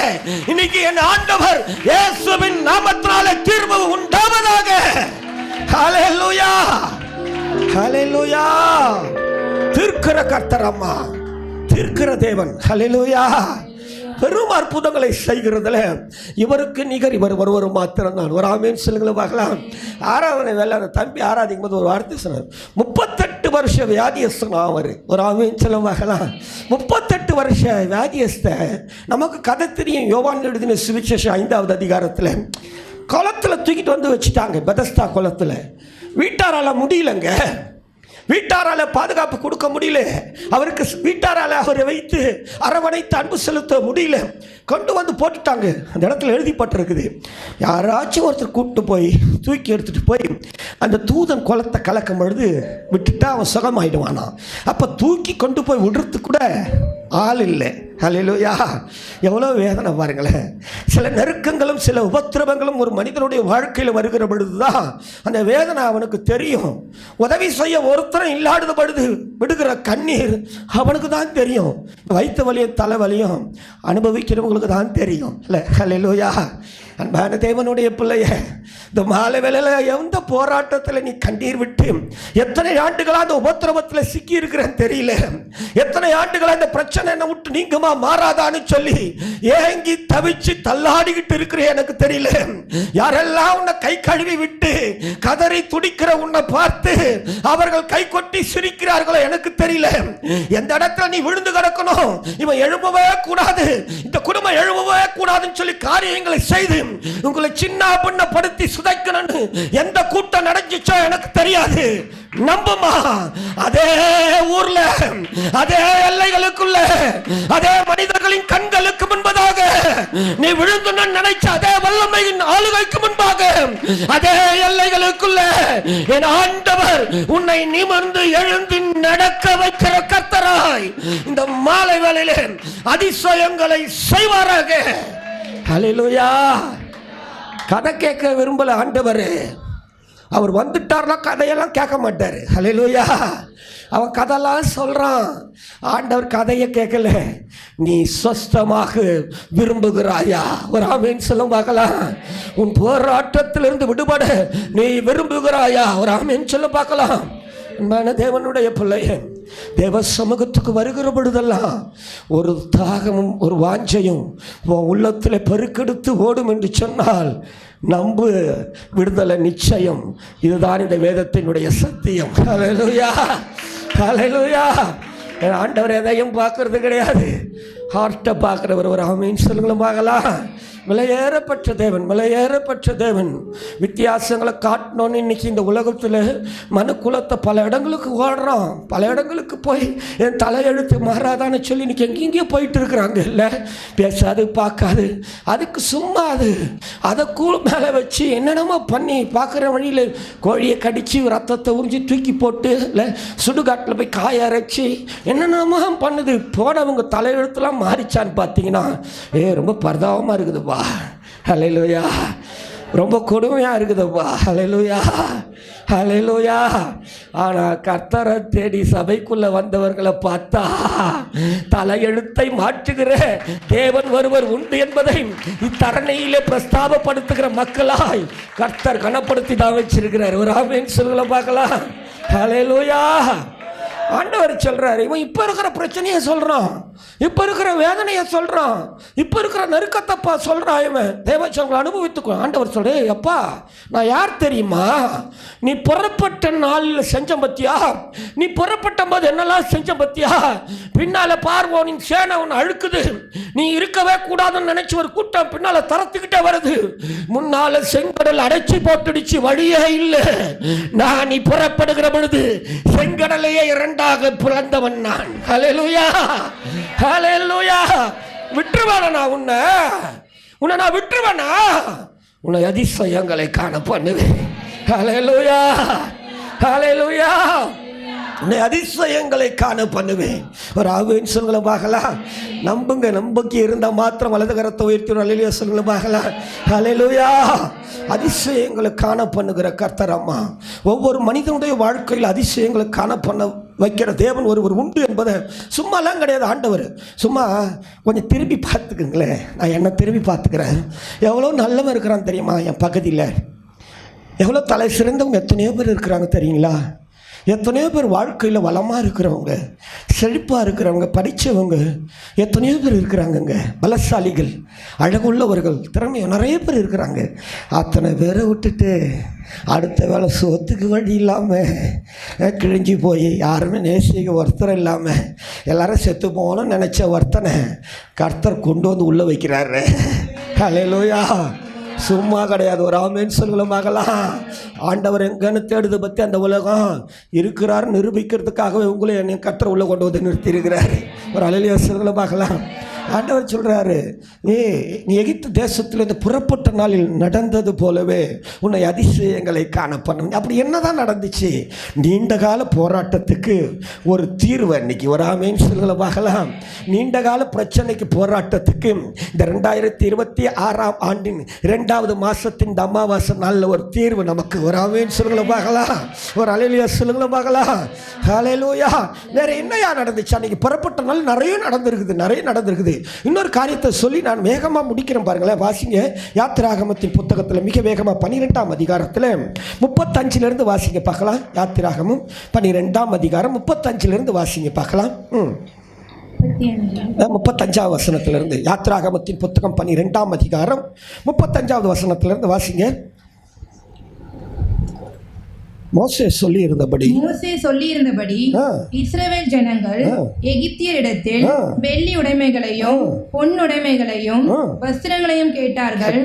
இன்னைக்கு என் ஆண்டவர் இயேசுவின் நாமத்தினாலே தீர்வு உண்டாவதாக. ஹல்லேலூயா, ஹல்லேலூயா. தீர்க்கிற கர்த்தர் அம்மா, தீர்க்கிற தேவன். ஹல்லேலூயா. பெரும் அற்புதங்களை செய்கிறதுல இவருக்கு நிகர் இவர் ஒருவர் மாத்திரம் தான். ஒரு ஆமென் சொல்லுங்களா பார்க்கலாம். ஆராதனை வேலை அந்த தம்பி ஆராதிக்கும் போது ஒரு வார்த்தை சொன்னார், 38 வருஷ வியாதியஸ்தனா அவர். ஒரு ஆமென் சொல்ல பார்க்கலாம். 38 வருஷ வியாதியஸ்த. நமக்கு கதை தெரியும். யோவான் எழுதின சுவிசேஷம் 5வது அதிகாரத்தில் குளத்தில் தூக்கிட்டு வந்து வச்சுட்டாங்க, பெதஸ்தா குளத்தில். வீட்டாரால முடியலங்க, வீட்டாரால பாதுகாப்பு கொடுக்க முடியல, அவருக்கு வீட்டாரால அவரை வைத்து அரவணைத்து அன்பு செலுத்த முடியல, கொண்டு வந்து போட்டுட்டாங்க. அந்த இடத்துல எழுதிப்பட்டிருக்குது, யாராச்சும் ஒருத்தர் கூப்பிட்டு போய் தூக்கி எடுத்துட்டு போய் அந்த தூதன் குளத்தை கலக்கும் பொழுது விட்டுட்டா அவன் சுகமாயிடுவானா. அப்போ தூக்கி கொண்டு போய் விடுறதுக்கு கூட ஆள் இல்லை. ஹல்லேலூயா. எவ்வளோ வேதனை பாருங்களேன். சில நெருக்கங்களும் சில உபத்திரவங்களும் ஒரு மனிதனுடைய வாழ்க்கையில் வருகிற பொழுதுதான் அந்த வேதனை அவனுக்கு தெரியும். உதவி செய்ய ஒருத்தரும் இல்லாத பொழுது விடுகிற கண்ணீர் அவனுக்கு தான் தெரியும். வயிற்று வலியும் தலைவலியும் அனுபவிக்கிறவங்களுக்கு தான் தெரியும். இல்லை? ஹல்லேலூயா. அன்பான தேவனுடைய பிள்ளைய, இந்த மாலை வேளையில் எந்த போராட்டத்தில் நீ கண்ணீர் விட்டு எத்தனை ஆண்டுகளாக அந்த உபத்திரவத்தில் சிக்கி இருக்கிறேன்னு தெரியல, எத்தனை ஆண்டுகளாக இந்த பிரச்சனை என்ன விட்டு நீங்கமா மாறாதான்னு சொல்லி ஏங்கி தவிச்சு தள்ளாடிக்கிட்டு இருக்கிற எனக்கு தெரியல. யாரெல்லாம் உன்னை கை கழுவி விட்டு கதறி துடிக்கிற உன்னை பார்த்து அவர்கள் கை கொட்டி சிரிக்கிறார்களோ எனக்கு தெரியல. எந்த இடத்துல நீ விழுந்து கிடக்கணும், இவன் எழும்பவே கூடாது, இந்த குடும்பம் எழும்பவே கூடாதுன்னு சொல்லி காரியங்களை செய்து உங்களை சின்ன பண்ணப்படுத்தி சுதைக்கணும்னு எந்த கூட்டம் நடந்துச்சோ எனக்கு தெரியாது. நம்புமா, அதே ஊர்ல அதே எல்லைகளுக்குள்ள அதே மனிதர்களின் கண்களுக்கு முன்பதாக நீ விழுந்து நினைச்ச அதே வல்லமையின் ஆளுகைக்கு முன்பாக அதே எல்லைகளுக்குள்ள என் ஆண்டவர் உன்னை நிமிர்ந்து எழுந்து நடக்க வைக்கிற கர்த்தராய் இந்த மாலை வேளையிலே அதிசயங்களை செய்வாராக. ஹல்லேலூயா. கதை கேட்க விரும்பல ஆண்டவர். அவர் வந்துட்டார்னா கதையெல்லாம் கேட்க மாட்டார். ஹல்லேலூயா. அவன் கதையெல்லாம் சொல்கிறான், ஆண்டவர் கதையை கேட்கல. நீ சொஸ்தமாக விரும்புகிறாயா? ஒரு ஆமென் சொல்ல பார்க்கலாம். உன் போராட்டத்திலிருந்து விடுபட நீ விரும்புகிறாயா? ஒரு ஆமென் சொல்ல பார்க்கலாம். அன்பான தேவனுடைய பிள்ளைய, தேவ சமூகத்துக்கு வருகிற பொழுதெல்லாம் ஒரு தாகமும் ஒரு வாஞ்சையும் உள்ளத்தில் பெருக்கெடுத்து ஓடும் என்று சொன்னால் நம்பு, விடுதலை நிச்சயம். இதுதான் இந்த வேதத்தினுடைய சத்தியம். ஹல்லேலூயா, ஹல்லேலூயா. ஆண்டவர் எதையும் பார்க்கறது கிடையாது, ஹார்ட்டை பார்க்குறவர். ஒரு ஆமென் சொல்லுங்களும் பார்க்கலாம். விலையேறப்பட்ட தேவன், விலையேறப்பட்ட தேவன். வித்தியாசங்களை காட்டணும்னு இன்னைக்கு இந்த உலகத்தில் மனு குலத்தை பல இடங்களுக்கு ஓடுறோம். பல இடங்களுக்கு போய் என் தலையெழுத்து மாறாதான்னு சொல்லி இன்னைக்கு எங்கெங்கேயோ போயிட்டு இருக்கிறாங்க. இல்லை, பேசாது பார்க்காது, அதுக்கு சும்மா அதை கூழ் மேலே வச்சு என்னென்னமோ பண்ணி பார்க்குற வழியில் கோழியை கடித்து ரத்தத்தை உறிஞ்சி தூக்கி போட்டு, இல்லை சுடுகாட்டில் போய் காய அரைச்சி என்னென்னமோ பண்ணுது. போனவங்க தலையெழுத்துலாம் மாறிச்சான்னு பார்த்தீங்கன்னா ரொம்ப பரிதாபமாக இருக்குதுப்பா. ஹல்லேலூயா. ரொம்ப கொடுமையாக இருக்குதுப்பா. ஹல்லேலூயா, ஹல்லேலூயா. ஆனால் கர்த்தரை தேடி சபைக்குள்ளே வந்தவர்களை பார்த்தா தலையெழுத்தை மாற்றுகிற தேவன் ஒருவர் உண்டு என்பதை இத்தரணையிலே பிரஸ்தாபப்படுத்துகிற மக்களாய் கர்த்தர் கனப்படுத்தி தான் வச்சிருக்கிறார். ஒரு ஆமென் சொல்லுங்கள பார்க்கலாம். ஹல்லேலூயா. ஆண்டவர் சொல்றாரு, இவன் இப்போ இருக்கிற பிரச்சனையை சொல்கிறான். இப்போ இருக்கிற வேதனையை சொல்கிறான், இப்போ இருக்கிற நெருக்கத்தைப்பா சொல்கிறான். இவன் தேவச்சங்களை அனுபவித்துக்கோ. ஆண்டவர் சொல்கிறே, அப்பா நான் யார் தெரியுமா? நீ புறப்பட்ட நாளில் செஞ்ச பத்தியா? நீ புறப்பட்ட போது என்னெல்லாம் செஞ்ச பத்தியா? பின்னால் பார்வோம் நீ சேனை உன்னை அழுக்குது, நீ இருக்கவே கூடாதுன்னு நினைச்சு ஒரு கூட்டம் பின்னால் தரத்துக்கிட்டே வருது. முன்னால செங்கடல் அடைச்சி போட்டுடுச்சு, வழியே இல்லை. நான் நீ புறப்படுகிற பொழுது செங்கடலையே இரண்டாக பிளந்தவன் நான். ஹல்லேலூயா, ஹல்லேலூயா. விட்டுருவானா நான் உன்னை நான் விட்டுருவேனா? உன்னை அதிசயங்களை காண பண்ணுவேன். ஹல்லேலூயா, ஹல்லேலூயா. உன்னை அதிசயங்களை காண பண்ணுவேன். ஒரு ஆவியின் சொல்லுங்களை பார்க்கலாம். நம்புங்க, நம்பிக்கை இருந்தால் மாத்திரம் வலது கரத்தை உயர்த்தி அல்லேலூயா சொல்லுங்களை பார்க்கலாம். ஹல்லேலூயா. அதிசயங்களை காண பண்ணுகிற கர்த்தர் அம்மா. ஒவ்வொரு மனிதனுடைய வாழ்க்கையில் அதிசயங்களை காண பண்ண வைக்கிற தேவன் ஒருவர் உண்டு என்பதை சும்மாலாம் கிடையாது ஆண்டவர். சும்மா கொஞ்சம் திரும்பி பார்த்துக்குங்களேன். நான் என்ன திரும்பி பார்த்துக்கிறேன். எவ்வளோ நல்லவன் இருக்கிறான் தெரியுமா? என் பகுதியில் எவ்வளோ தலை சிறந்தவங்க எத்தனையோ பேர் இருக்கிறாங்க தெரியுங்களா? எத்தனையோ பேர் வாழ்க்கையில் வளமாக இருக்கிறவங்க, செழிப்பாக இருக்கிறவங்க, படித்தவங்க எத்தனையோ பேர் இருக்கிறாங்கங்க. பலசாலிகள், அழகுள்ளவர்கள், திறமை நிறைய பேர் இருக்கிறாங்க. அத்தனை பேரை விட்டுட்டு அடுத்த வேலை சொத்துக்கு வழி இல்லாமல் கிழிஞ்சி போய் யாருமே நேசிக்க ஒருத்தர் இல்லாமல் எல்லாரும் செத்து போகணும்னு நினச்ச ஒருத்தனை கர்த்தர் கொண்டு வந்து உள்ளே வைக்கிறாரு. ஹல்லேலூயா. சும்மா கிடையாது. ஒரு ஆமென் சொல்லுங்களமாகலாம். ஆண்டவர் எங்கன்னு தேடுது பற்றி அந்த உலகம் இருக்கிறார் நிரூபிக்கிறதுக்காகவே உங்களை என்னை கர்த்தர் உள்ள கொண்டு வந்து நிறுத்தியிருக்கிறார். ஒரு அல்லேலூயா சொல்லுங்களமாகலாம். ஆண்டவர் சொல்கிறாரு, நீ எகிப்து தேசத்தில் இந்த புறப்பட்ட நாளில் நடந்தது போலவே உன்னை அதிசயங்களை காண பண்ண. அப்படி என்னதான் நடந்துச்சு? நீண்ட கால போராட்டத்துக்கு ஒரு தீர்வு அன்னைக்கு. ஒரு ஆமென் சொல்லுங்களமாகலாம். நீண்ட கால பிரச்சனைக்கு போராட்டத்துக்கு இந்த 2026 ஆண்டின் 2வது மாதத்தின் அமாவாசை நாளில் ஒரு தீர்வு நமக்கு. ஒரு ஆமென் சொல்லுங்களமாகலாம். ஒரு அல்லேலூயா சொல்லுங்களமாகலாம். ஹல்லேலூயா. வேற என்னையா நடந்துச்சு அன்னைக்கு? புறப்பட்ட நாள் நிறைய நடந்திருக்குது. இன்னொரு காரியத்தை சொல்லி நான் வேகமாக முடிக்கிறேன் பாருங்களேன். வாசிங்க யாத்திராகமத்தின் புத்தகத்தில் மிக வேகமாக 12ஆம் அதிகாரத்தில் 35 வாசிங்க பார்க்கலாம். யாத்திராகமும் 12ஆம் அதிகாரம் 35 வாசிங்க பார்க்கலாம். 35வது வசனத்திலிருந்து யாத்திராகமத்தின் புத்தகம் 12ஆம் அதிகாரம் 35வது வசனத்திலிருந்து வாசிங்க. மோசே சொல்லி இருந்தபடி இஸ்ரவேல் ஜனங்கள் எகிப்தியரிடத்தில் வெள்ளி உடைமைகளையும் பொன்னுடைமைகளையும் வஸ்திரங்களையும் கேட்டார்கள்.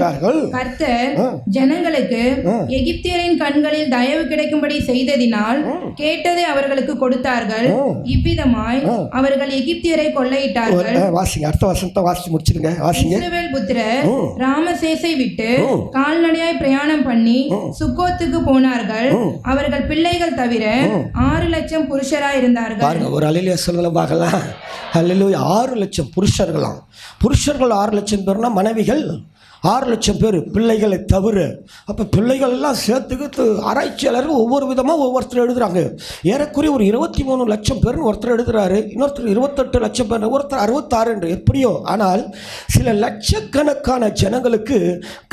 கர்த்தர் ஜனங்களுக்கு எகிப்தியரின் கண்களில் தயவு கிடைக்கும்படி செய்ததினால் கேட்டதை அவர்களுக்கு கொடுத்தார்கள். இவ்விதமாய் அவர்கள் எகிப்தியரை கொள்ளையிட்டார்கள். வாசிங்க, அடுத்த வசனத்தை வாசிச்சு முடிச்சிருங்க. வாசிங்க. இஸ்ரவேல் புத்திரர் ராமசேசை விட்டு கால்நடையாய் பிரயாணம் பண்ணி சுக்கோத்துக்கு போனார்கள். அவர்கள் பிள்ளைகள் தவிர 6 லட்சம் புருஷராய் இருந்தார்கள். பாருங்க, ஒரு அல்லேலூயா சொல்லுங்க பார்க்கலாம். அல்லேலூயா. 6 லட்சம் புருஷர்கள் 6 லட்சம் பேர்னா மனைவிகள் 6 லட்சம் பேர் பிள்ளைகளை தவிர. அப்போ பிள்ளைகள் எல்லாம் சேர்த்துக்கிட்டு ஆராய்ச்சியாளர்கள் ஒவ்வொரு விதமாக ஒவ்வொருத்தர் எழுதுகிறாங்க. ஏறக்குறைய ஒரு 23 லட்சம் பேர்னு ஒருத்தர் எழுதுகிறாரு, இன்னொருத்தர் 28 லட்சம் பேர், ஒருத்தர் 66 என்று எப்படியோ. ஆனால் சில லட்சக்கணக்கான ஜனங்களுக்கு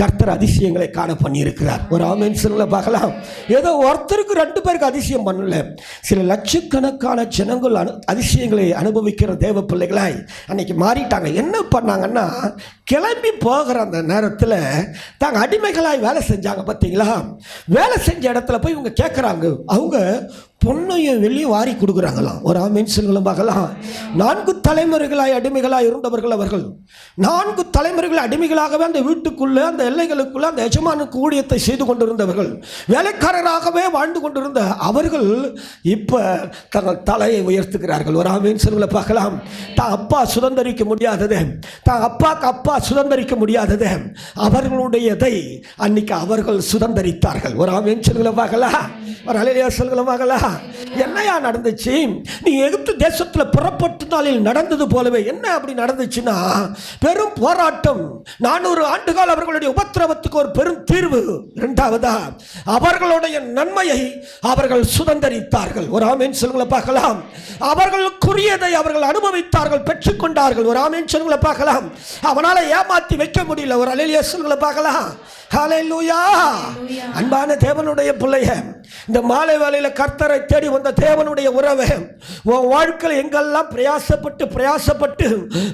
கர்த்தர் அதிசயங்களை காண பண்ணியிருக்கிறார். ஒரு ஆமென் சொல்ல பார்க்கலாம். ஏதோ ஒருத்தருக்கு 2 பேருக்கு அதிசயம் பண்ணல, சில லட்சக்கணக்கான ஜனங்கள் அதிசயங்களை அனுபவிக்கிற தேவ பிள்ளைகளாய் அன்னைக்கு மாறிட்டாங்க. என்ன பண்ணாங்கன்னா, கிளம்பி போகிற அந்த நேரத்தில் தாங்க அடிமைகளாய் வேலை செஞ்சாங்க. பார்த்தீங்களா? வேலை செஞ்ச இடத்துல போய் இவங்க கேட்குறாங்க. அவங்க பொண்ணையும் வெளியும் வாரி கொடுக்குறாங்களாம். ஒரு ஆமென் சொல்லுங்களும் பார்க்கலாம். 4 தலைமுறைகளாய் அடிமைகளாய் இருந்தவர்கள் அவர்கள். 4 தலைமுறைகள் அடிமைகளாகவே அந்த வீட்டுக்குள்ளே, அந்த எல்லைகளுக்குள்ளே அந்த எஜமானுக்கு ஊழியத்தை செய்து கொண்டிருந்தவர்கள், வேலைக்காரராகவே வாழ்ந்து கொண்டிருந்த அவர்கள் இப்போ தங்கள் தலையை உயர்த்துகிறார்கள். ஒரு ஆமென் சொல்லுங்களை பார்க்கலாம். தான் அப்பா சுதந்திரிக்க முடியாதது, தான் அப்பாவுக்கு அப்பா சுதந்திரிக்க முடியாதது, அவர்களுடையதை அன்னைக்கு அவர்கள் சுதந்திரித்தார்கள். ஒரு ஆமென் சொல்லுங்களை பார்க்கலாம். ஒரு அல்லேலூயா சொல்லுங்களை பார்க்கலாம். என்னையா நடந்துச்சு? நீ எகிப்து தேசத்தில் புறப்பட்ட நாளில் நடந்தது போலவே. என்ன அப்படி நடந்துச்சுன்னா, பெரும் போராட்டம், 400 ஆண்டுகால் அவர்களுடைய உபத்திரவத்துக்கு ஒரு பெரும் தீர்வு. 2வதா அவர்களுடைய நன்மையை அவர்கள் சுதந்திரித்தார்கள். ஒரு ஆமென் சொல்லுங்களை பார்க்கலாம். அவர்களுக்குரியதை அவர்கள் அனுபவித்தார்கள், பெற்றுக்கொண்டார்கள். ஒரு ஆமென் சொல்லுங்களை பார்க்கலாம். அவனால ஏமாத்தி வைக்க முடியல. ஒரு அல்லேலூயா சொல்லுங்களை பார்க்கலாம். ஹல்லேலூயா. அன்பான தேவனுடைய பிள்ளைய, இந்த மாலை வேளையில் கர்த்தரை தேடி வந்த தேவனுடைய உறவை உன் வாழ்க்கையில் எங்கெல்லாம் பிரயாசப்பட்டு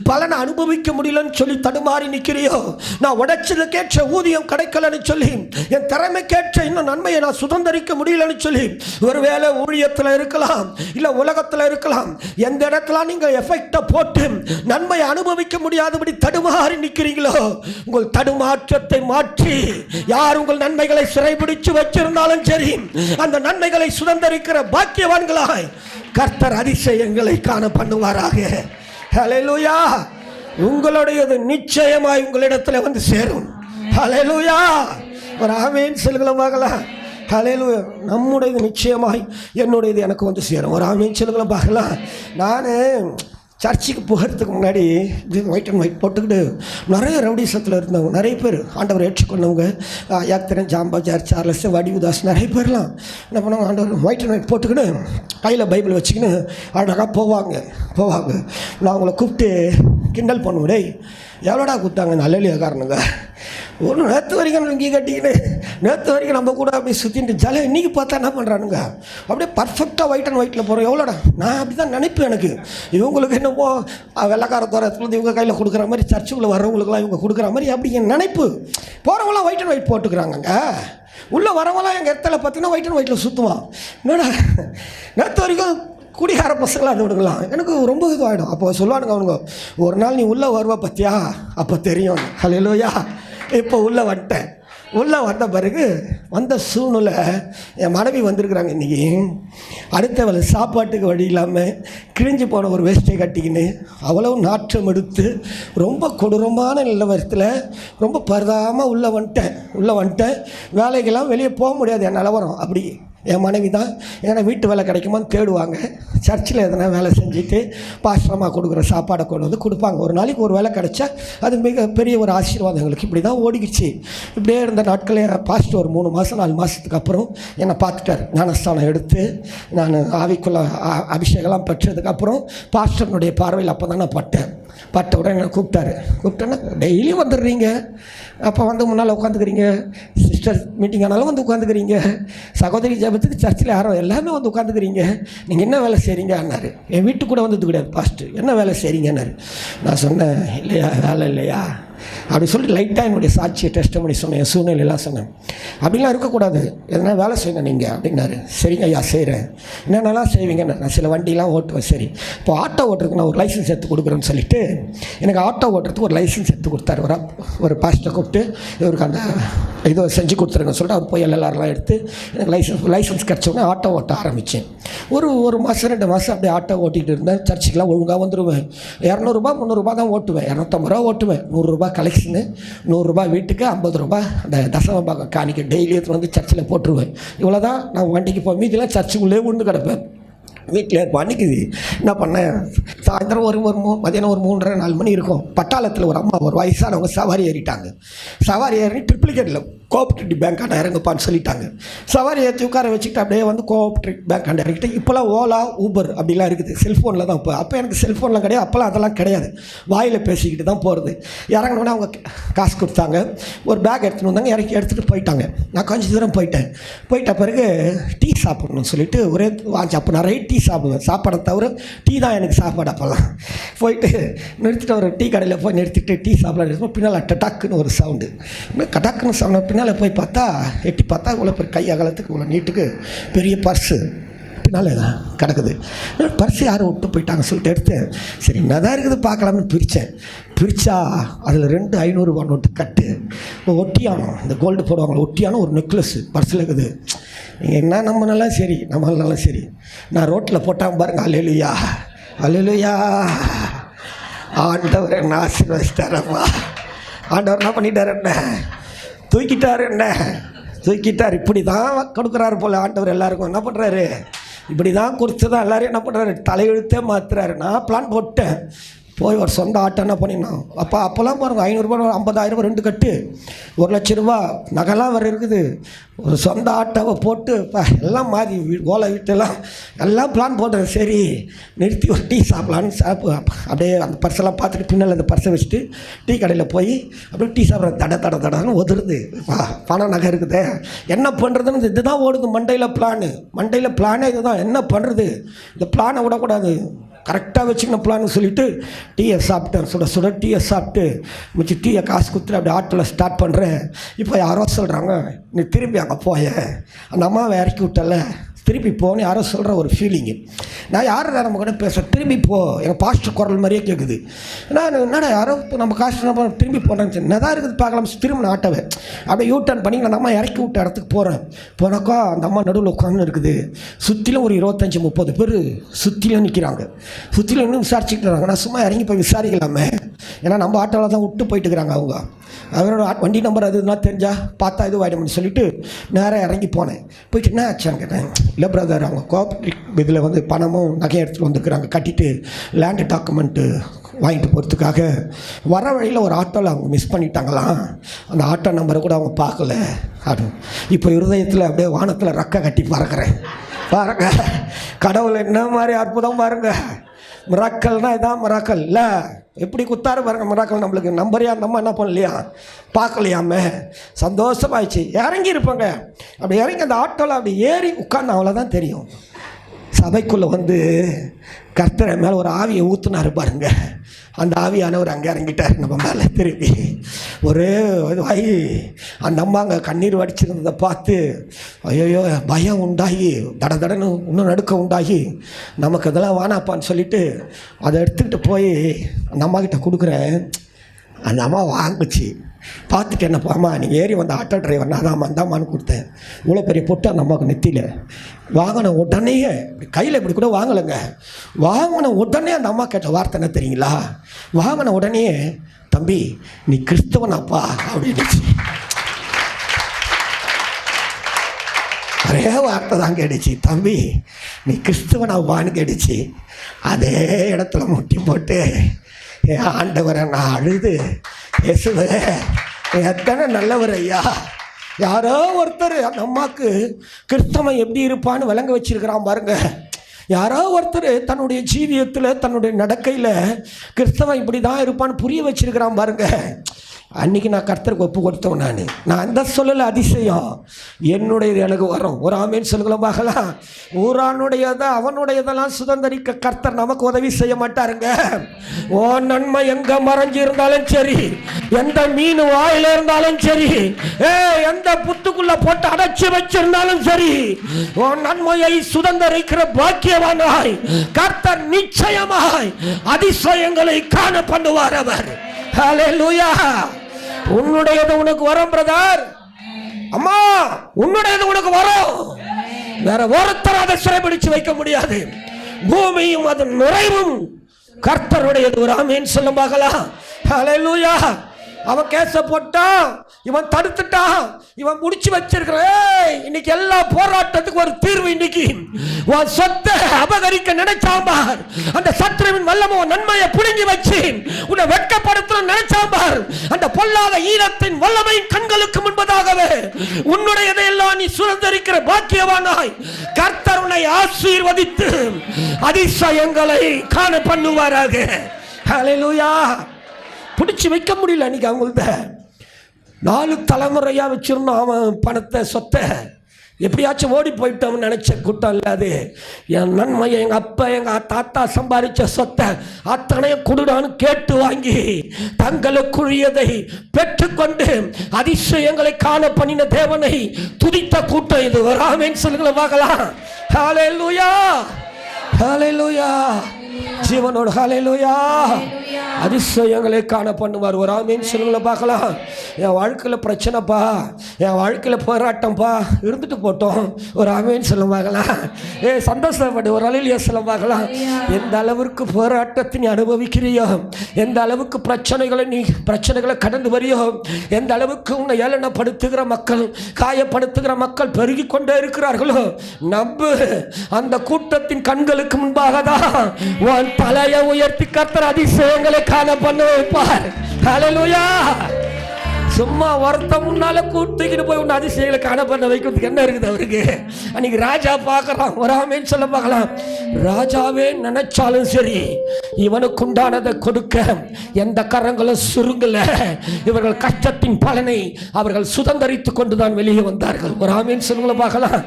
பலனை அனுபவிக்க முடியலன்னு சொல்லி தடுமாறி நிற்கிறியோ, நான் உடைச்சதுக்கேற்ற ஊதியம் கிடைக்கலன்னு சொல்லி, என் திறமைக்கேற்ற இன்னும் நன்மையை நான் சுதந்திரிக்க முடியலன்னு சொல்லி, ஒருவேளை ஊழியத்தில் இருக்கலாம், இல்லை உலகத்தில் இருக்கலாம், எந்த இடத்துல நீங்கள் எஃபெக்டை போட்டு நன்மையை அனுபவிக்க முடியாதபடி தடுமாறி நிற்கிறீங்களோ, உங்கள் தடுமாற்றத்தை மாற்றி யார் உங்கள் நன்மைகளை சிறைபிடிச்சு வச்சிருந்தாலும் சரி, அந்த நன்மைகளை சுதந்திரிக்கிற பாக்கியவான்களாய் கர்த்தர் அதிசயங்களை காண பண்ணுவாராக. ஹல்லேலூயா. உங்களுடையது நிச்சயமாய் உங்களிடத்தில் வந்து சேரும். ஹல்லேலூயா. ஒரு ஆமென் சொல்லுங்களா? ஹல்லேலூயா. நம்முடையது நிச்சயமாய் என்னுடையது எனக்கு வந்து சேரும். ஒரு ஆமென் சொல்லுங்களா பார்க்கலாம். நான் சர்ச்சுக்கு போகிறதுக்கு முன்னாடி இது ஒயிட் அண்ட் ஒயிட் போட்டுக்கிட்டு நிறைய ரவுடிசத்தில் இருந்தவங்க நிறைய பேர் ஆண்டவர் ஏற்றுக்கொண்டவங்க, யாத்திரன், ஜாம்பஜார், சார்லஸ், வடிவுதாஸ், நிறைய பேர்லாம் என்ன பண்ணுவாங்க, ஆண்டவர் ஒயிட் அண்ட் ஒயிட் போட்டுக்கின்னு கையில் பைபிள் வச்சுக்கின்னு அழகாக போவாங்க. நான் அவங்கள கூப்பிட்டு கிண்டல் பண்ணுவேன், டேய் எவ்வளோடா கொடுத்தாங்க நல்ல காரணங்க, ஒன்று நேற்று வரைக்கும் இங்கே கட்டிக்கின்னு நேற்று வரைக்கும் நம்ம கூட அப்படி சுற்றிட்டு ஜாலியாக இன்றைக்கி பார்த்தா என்ன பண்ணுறானுங்க அப்படியே பர்ஃபெக்டாக ஒயிட் அண்ட் ஒயிட்டில் போகிறோம். எவ்வளோடா நான் அப்படி தான் நினைப்பேன். எனக்கு இவங்களுக்கு என்னமோ வெள்ளைக்கார தோரத்துலேருந்து இவங்க கையில் கொடுக்குற மாதிரி, சர்ச்சுக்குள்ளே வர்றவங்களுக்குலாம் இவங்க கொடுக்குற மாதிரி அப்படி என் நினைப்பு. போகிறவங்களாம் ஒயிட் அண்ட் ஒயிட் போட்டுக்கிறாங்கங்க. உள்ளே வரவங்களாம் எங்கள் இடத்துல பார்த்தீங்கன்னா ஒயிட் அண்ட் ஒயிட்டில் சுற்றுவான். என்னடா நேற்று வரைக்கும் குடிகார பசங்களாம் அது விடுங்களாம். எனக்கு ரொம்ப இதுவாகிடும். அப்போ சொல்லுவானுங்க அவனுங்க, ஒரு நாள் நீ உள்ளே வருவா பார்த்தியா அப்போ தெரியும். ஹல்லேலூயா. இப்போ உள்ளே வந்த பிறகு வந்த சூழ்நிலை, என் மனைவி வந்திருக்கிறாங்க இன்றைக்கி. அடுத்த வேலை சாப்பாட்டுக்கு வழி இல்லாமல் கிழிஞ்சு போன ஒரு வேஷ்டை கட்டிக்கின்னு அவ்வளவு நாற்றம் எடுத்து ரொம்ப கொடூரமான நிலவரத்தில் ரொம்ப பரதாமல் உள்ளே வந்துட்டேன். வேலைக்கெல்லாம் வெளியே போக முடியாது என் நிலவரம். அப்படி என் மனைவி தான் ஏன்னா வீட்டு வேலை கிடைக்குமான்னு தேடுவாங்க. சர்ச்சில் எதனா வேலை செஞ்சுட்டு பாஸ்டரமாக கொடுக்குற சாப்பாடை கொண்டு வந்து கொடுப்பாங்க. ஒரு நாளைக்கு ஒரு வேலை கிடைச்சா அது மிக பெரிய ஒரு ஆசீர்வாதம் எங்களுக்கு. இப்படி தான் ஓடிக்கிச்சு. இப்படியே இருந்த நாட்களே பாஸ்டர் ஒரு 3 மாதம் 4 மாதத்துக்கு அப்புறம் என்னை பார்த்துட்டார். ஞானஸ்தானம் எடுத்து நான் ஆவிக்குள்ள அபிஷேகம்லாம் பெற்றதுக்கப்புறம் பாஸ்டர்னுடைய பார்வையில் அப்போ தான் நான் பட்ட உடனே என்னை கூப்பிட்டேன்னா டெய்லி வந்துடுறீங்க, அப்போ வந்து முன்னால் உட்காந்துக்கிறீங்க, சிஸ்டர் மீட்டிங் ஆனாலும் வந்து உட்காந்துக்கிறீங்க, சகோதரி ஜபத்துக்கு சர்ச்சில் யாரும் எல்லாமே வந்து உட்காந்துக்கிறீங்க, நீங்கள் என்ன வேலை செய்கிறீங்கன்னாரு. என் வீட்டுக்கு கூட வந்தது கிடையாது பாஸ்டர். என்ன வேலை செய்கிறீங்கன்னாரு. நான் சொன்னேன், இல்லையா வேலை இல்லையா அப்படி சொல்லிட்டு லைட்டாக என்னுடைய சாட்சியை டெஸ்ட் பண்ணி சொன்னேன், என் சூழ்நிலையெல்லாம் சொன்னேன். அப்படிலாம் இருக்கக்கூடாது, எதனா வேலை செய்யணும் நீங்கள் அப்படின்னாரு. சரிங்க ஐயா செய்கிறேன். என்னென்னலாம் செய்வீங்கன்னு. நான் சில வண்டிலாம் ஓட்டுவேன். சரி, இப்போ ஆட்டோ ஓட்டுறதுக்கு நான் ஒரு லைசன்ஸ் எடுத்து கொடுக்குறேன்னு சொல்லிட்டு எனக்கு ஆட்டோ ஓட்டுறதுக்கு ஒரு லைசன்ஸ் எடுத்து கொடுத்தாரு. ஒரு பாஸ்டரை கூப்பிட்டு இவருக்கு அந்த இதை செஞ்சு கொடுத்துருங்கன்னு சொல்லிட்டு அவர் போய் எல்லாரெல்லாம் எடுத்து எனக்கு லைசன்ஸ் கிடச்சோடனே ஆட்டோ ஓட்ட ஆரம்பித்தேன். ஒரு மாதம் 2 மாதம் அப்படியே ஆட்டோ ஓட்டிகிட்டு இருந்தேன். சர்ச்சுக்கெலாம் ஒழுங்காக வந்துடுவேன். 200 300 தான் ஓட்டுவேன், 250 ஓட்டுவேன், 100 கலெக்ஷனு, 100 வீட்டுக்கு, 50 அந்த தசமபாகம் காணிக்க டெய்லி எடுத்து வந்து சர்ச்சில் போட்டுருவேன். இவ்வளோ தான் நான் வண்டிக்கு போய் மீதிலாம் சர்ச்சுக்குள்ளே உண்டு கிடப்பேன். வீட்டில் இருப்போம். அன்றைக்கி என்ன பண்ணேன், சாயந்தரம் மதியானம் ஒரு 3:30 4 மணி இருக்கும். பட்டாளத்தில் ஒரு அம்மா ஒரு வயசானவங்க சவாரி ஏறி ட்ரிப்ளிகேட்டில் கோஆப்ரேட்டிவ் பேங்க் ஆண்ட இறங்குப்பான்னு சொல்லிட்டாங்க. சவாரி ஏற்றி உட்கார வச்சுக்கிட்டு அப்படியே வந்து கோஆப்ரேட்டிவ் பேங்க் ஆண்ட இறங்கிட்டு, இப்போலாம் ஓலா ஊபர் அப்படிலாம் இருக்குது, செல்ஃபோனில் தான். அப்போ எனக்கு செல்ஃபோன்லாம் கிடையாது, அப்போல்லாம் அதெல்லாம் கிடையாது, வாயில் பேசிக்கிட்டு தான் போகிறது. இறங்கினோடனே அவங்க காசு கொடுத்தாங்க, ஒரு பேக் எடுத்துகிட்டு வந்தாங்க, எடுத்துகிட்டு போயிட்டாங்க. நான் கொஞ்சம் தூரம் போயிட்ட பிறகு டீ சாப்பிட்ணுன்னு சொல்லிட்டு ஒரே வாங்கி, அப்போ நிறைய டீ சாப்பிடுவேன். சாப்பாடை தவிர டீ தான் எனக்கு சாப்பாடு. அப்போல்லாம் போயிட்டு நிறுத்திட்டு ஒரு டீ கடையில் போய் நிறுத்திட்டு டீ சாப்பிட பின்னால் டட்டாக்குன்னு ஒரு சவுண்டு, கட்டாக்குன்னு சவுண்டு. பின்னால் போய் பார்த்தா எட்டி பார்த்தா இவ்வளோ பெரிய கை அகலத்துக்கு இவ்வளோ நீட்டுக்கு பெரிய பர்ஸு பின்னால் கிடக்குது. பர்ஸு யாரும் விட்டு போயிட்டாங்க சொல்லிட்டு எடுத்து சரி என்னதான் இருக்குது பார்க்கலாம்னு பிரித்தா அதில் 2 500 நோட்டு கட்டு, ஒட்டியானம், இந்த கோல்டு போடுவாங்களோ ஒட்டியானம், ஒரு நெக்லஸ்ஸு பர்ஸில் இருக்குது. என்ன நம்மளாம் சரி நான் ரோட்டில் போட்டால் பாருங்க, அல்லேலூயா அல்லேலூயா, ஆண்டவர் என்ன ஆசீர்வதிச்சிட்டாரப்பா. ஆண்டவர் என்ன பண்ணிட்டார், என்ன தூக்கிட்டார். இப்படி தான் கொடுக்குறாரு போல் ஆண்டவர் எல்லாருக்கும். என்ன பண்ணுறாரு, இப்படி தான் குறித்து தான் எல்லோரும் என்ன பண்ணுறாரு, தலையெழுத்தே மாற்றுறாரு. நான் பிளான் போட்டேன், போய் ஒரு சொந்த ஆட்டோ என்ன பண்ணிடணும். அப்போல்லாம் பாருங்கள் 500 ரூபா 50,000 2 கட்டு 1 லட்சம் ரூபா நகைலாம் வேறு இருக்குது. ஒரு சொந்த ஆட்டோவை போட்டு எல்லாம் மாறி ஓலை வீட்டெல்லாம் எல்லாம் பிளான் போடுறது. சரி நிறுத்தி ஒரு டீ சாப்பிட்லான்னு அப்படியே அந்த பர்ஸெல்லாம் பார்த்துட்டு பின்னால் அந்த பர்ஸை வச்சுட்டு டீ கடையில் போய் அப்படியே டீ சாப்பிட்ற தடன்னு ஒதுருது. பணம் நகை இருக்குது, என்ன பண்ணுறதுன்னு இதுதான் ஓடுது மண்டையில் பிளானே இதுதான். என்ன பண்ணுறது, இந்த பிளானை விடக்கூடாது, கரெக்டாக வச்சுக்கணும் பிளான்னு சொல்லிவிட்டு டீயை சாப்பிட்டேன். சுட டீயை சாப்பிட்டு மிச்சி டீயை காசு கொடுத்துட்டு அப்படி ஆட்டோவில் ஸ்டார்ட் பண்ணுறேன். இப்போ யாரோ சொல்கிறாங்க, நீ திரும்பி அங்கே போய அந்த அம்மாவை இறக்கி விட்டல, திருப்பி போன்னு யாரோ சொல்கிற ஒரு ஃபீலிங்கு. நான் யார் நம்ம கூட பேசுகிறேன், திரும்பி போ, எங்கள் பாஸ்டர் குரல் மாதிரியே கேட்குது. நான் என்னடா யாரோ நம்ம காசு திரும்பி போனேன்னு என்ன தான் இருக்குது பார்க்கலாம். திரும்ப நான் ஆட்டோவை அப்படியே யூ டர்ன் பண்ணி அந்த அம்மா இறக்கி விட்ட இடத்துக்கு போகிறேன். போனாக்கா அந்த அம்மா நடுவில் உட்காந்து இருக்குது. சுற்றிலும் ஒரு 25-30 பேர் சுற்றிலும் நிற்கிறாங்க. சுற்றிலும் இன்னும் விசாரிச்சுக்கிறாங்க. நான் சும்மா இறங்கி போய் விசாரிக்கலாமே, ஏன்னா நம்ம ஆட்டோவில் தான் விட்டு போயிட்டு இருக்கிறாங்க. அவரோட வண்டி நம்பர் அதுனா தெரிஞ்சால் பார்த்தா இது வாயிடும்னு சொல்லிவிட்டு நேராக இறங்கி போனேன். போயிட்டு என்ன ஆச்சான்னு கேட்டேன். இல்லை பிரதர், அவங்க கோஆப்ரேட்டிவ் இதில் வந்து பணமும் நகையை எடுத்துகிட்டு வந்துருக்குறாங்க, கட்டிட்டு லேண்டு டாக்குமெண்ட்டு வாங்கிட்டு போகிறதுக்காக வர வழியில் ஒரு ஆட்டோவில் அவங்க மிஸ் பண்ணிட்டாங்களாம். அந்த ஆட்டோ நம்பரை கூட அவங்க பார்க்கல. அது இப்போ இருதயத்தில் அப்படியே வானத்தில் ரெக்கை கட்டி பறக்கிறேன். பாருங்க கடவுள் என்ன மாதிரி அற்புதம் பாருங்க. மிராக்கல்னால் இதான் மிராக்கல் இல்லை, எப்படி குத்தாரு பாருங்க மிராக்கல். நம்மளுக்கு நம்பரையா நம்ம என்ன பண்ணலையா, பார்க்கலையாமே, சந்தோஷமாயிடுச்சு. இறங்கி இருப்பாங்க. அப்படி இறங்கி அந்த ஆட்டோவில் அப்படி ஏறி உட்காந்து அவ்வளோதான் தெரியும். சபைக்குள்ளே வந்து கர்த்தரை மேலே ஒரு ஆவியை ஊற்றுனாரு பாருங்க. அந்த ஆவியானவர் அங்கே இறங்கிட்டார் நம்ம மேலே. திருப்பி ஒரே இதுவாகி அந்த அம்மா அங்கே கண்ணீர் வடிச்சிருந்ததை பார்த்து ஐயோ பயம் உண்டாகி தடன்னு இன்னும் நடுக்க உண்டாகி நமக்கு இதெல்லாம் வானாப்பான்னு சொல்லிவிட்டு அதை எடுத்துக்கிட்டு போய் அந்த அம்மா கிட்ட கொடுக்குறேன். அந்த அம்மா வாங்குச்சு. பார்த்துட்டு என்னப்பா அம்மா நீங்கள் ஏறி வந்த ஆட்டோ டிரைவர் நான் தான் அந்தாமான்னு கொடுத்தேன். இவ்வளோ பெரிய பொட்டு அந்த அம்மாவுக்கு நெத்தியில் வாங்கின உடனேயே கையில் இப்படி கூட வாங்கலைங்க. வாங்கின உடனே அந்த அம்மா கேட்ட வார்த்தை என்ன தெரியுங்களா, வாங்கின உடனே தம்பி நீ கிறிஸ்தவனாப்பா அப்படின்னுச்சு. ஒரே வார்த்தை தான் கேட்டுச்சு, தம்பி நீ கிறிஸ்தவனாப்பான்னு கேட்டுச்சு. அதே இடத்துல முட்டி போட்டு என் ஆண்டவரை நான் அழுது, இயேசுவே எத்தனை நல்லவர் ஐயா. யாரோ ஒருத்தர் அந்த அம்மாவுக்கு கிறிஸ்தவன் எப்படி இருப்பான்னு விளங்க வச்சிருக்கிறான் பாருங்க. யாரோ ஒருத்தர் தன்னுடைய ஜீவியத்தில் தன்னுடைய நடக்கையில் கிறிஸ்தவன் இப்படி தான் இருப்பான்னு புரிய வச்சிருக்கிறான் பாருங்க. அன்றைக்கி நான் கர்த்தருக்கு ஒப்பு கொடுத்தவன். நான் அந்த சொல்லலை அதிசயம், என்னுடையது எனக்கு வரும். ஒரு ஆமேன்னு சொல்லுங்களோம் பார்க்கலாம். ஊரானுடையதை அவனுடையதெல்லாம் சுதந்திரிக்க கர்த்தர் நமக்கு உதவி செய்ய மாட்டாருங்க. ஓ நன்மை எங்கே மறைஞ்சு இருந்தாலும் சரி, எந்த மீன் வாயில இருந்தாலும் சரி, எந்த புத்துக்குள்ள போட்டு அடைச்சி வச்சிருந்தாலும் சரி, ஓ நன்மையை சுதந்திரிக்கிற பாக்கியவானாய் கர்த்தர் நிச்சயமாய் அதிசயங்களை காண பண்ணுவார் அவர். ஹல்லேலூயா. உன்னுடையது உனக்கு வரும் பிரதர், அம்மா உன்னுடையது உனக்கு வரும். வேற ஒருத்தர் அதை சிறைபிடிச்சு வைக்க முடியாது. பூமியும் அதன் நிறைவும் கர்த்தருடையது. ஒரு ஆமீன் சொல்லும் பார்க்கலாம். ஹல்லேலூயா. அவன் கேச போட்டான், இவன் தடுத்துட்டான், இவன் முடிச்சு வச்சிருக்கிற. இன்னைக்கு எல்லா போராட்டத்துக்கு ஒரு தீர்வு. இன்னைக்கு உன் சொத்தை அபகரிக்க நினைச்சாம்பார், அந்த சத்ருவின் வல்லமோ நன்மையை புடுங்கி வச்சு உன்னை வெட்கப்படுத்த நினைச்சாம்பார். அந்த பொல்லாத ஈரத்தின் வல்லமை கண்களுக்கு முன்பதாகவே உன்னுடையதையெல்லாம் நீ சுதந்திரிக்கிற பாக்கியவானாய் கர்த்தர் உன்னை ஆசீர்வதித்து அதிசயங்களை காண பண்ணுவாராக. ஹல்லேலூயா. பிடிச்சி வைக்க முடியல. அன்றைக்கி அவங்கள்ட்ட 4 தலைமுறையாக வச்சிருந்தோம் அவன் பணத்தை சொத்தை. எப்படியாச்சும் ஓடி போயிட்டோம்னு நினச்ச கூட்டம் இல்லாது என் நன்மையை எங்கள் அப்பா எங்கள் தாத்தா சம்பாதிச்ச சொத்தை அத்தனையும் கொடுடான்னு கேட்டு வாங்கி தங்களுக்குரியதை பெற்றுக்கொண்டு அதிசயங்களை காண பண்ணின தேவனை துதித்த கூட்டம் இது. ஒரு ஆமேன் சொல்லுங்கள பார்க்கலாம். ஹல்லேலூயா. ஹல்லேலூயா. ஜீவனோடு ஹல்லேலூயா. அதிசயங்களை காண பண்ணுவார். ஒரு ஆமீன் சொல்லுங்கள பார்க்கலாம். என் வாழ்க்கையில் பிரச்சனைப்பா, என் வாழ்க்கையில் போராட்டம்ப்பா, இருந்துட்டு போட்டோம். ஒரு ஆமீன் சொல்ல பார்க்கலாம். சந்தோஷப்படு. ஒரு அலையிலேயே சொல்ல பார்க்கலாம். எந்த அளவிற்கு போராட்டத்தை நீ அனுபவிக்கிறியோ, எந்த அளவுக்கு பிரச்சனைகளை கடந்து வரியோ, எந்த அளவுக்கு உன்னை ஏளனப்படுத்துகிற மக்கள், காயப்படுத்துகிற மக்கள் பெருகி கொண்டே இருக்கிறார்களோ, நம்பு, அந்த கூட்டத்தின் கண்களுக்கு முன்பாக தான் உன் தலையை உயர்த்தி கர்த்தர் அதிசயங்களை காண பண்ண வைப்பார். ஹல்லேலூயா. சும்மா ஒருத்தன் முன்னால கூட்டிக்கிட்டு போய் உன்னை அதிசயங்களை காண பண்ண வைக்கிறதுக்கு என்ன இருக்குது அவருக்கு? அன்னைக்கு ராஜா பார்க்கறான். ஒரு ஆமீன் சொல்ல பார்க்கலாம். ராஜாவே நினைச்சாலும் சரி, இவனுக்கு உண்டானதை கொடுக்க எந்த கரங்களும் சுருங்கல. இவர்கள் கஷ்டத்தின் பலனை அவர்கள் சுதந்திரித்து கொண்டுதான் வெளியே வந்தார்கள். ஒரு ஆமீன் சொல்லுங்கள பார்க்கலாம்.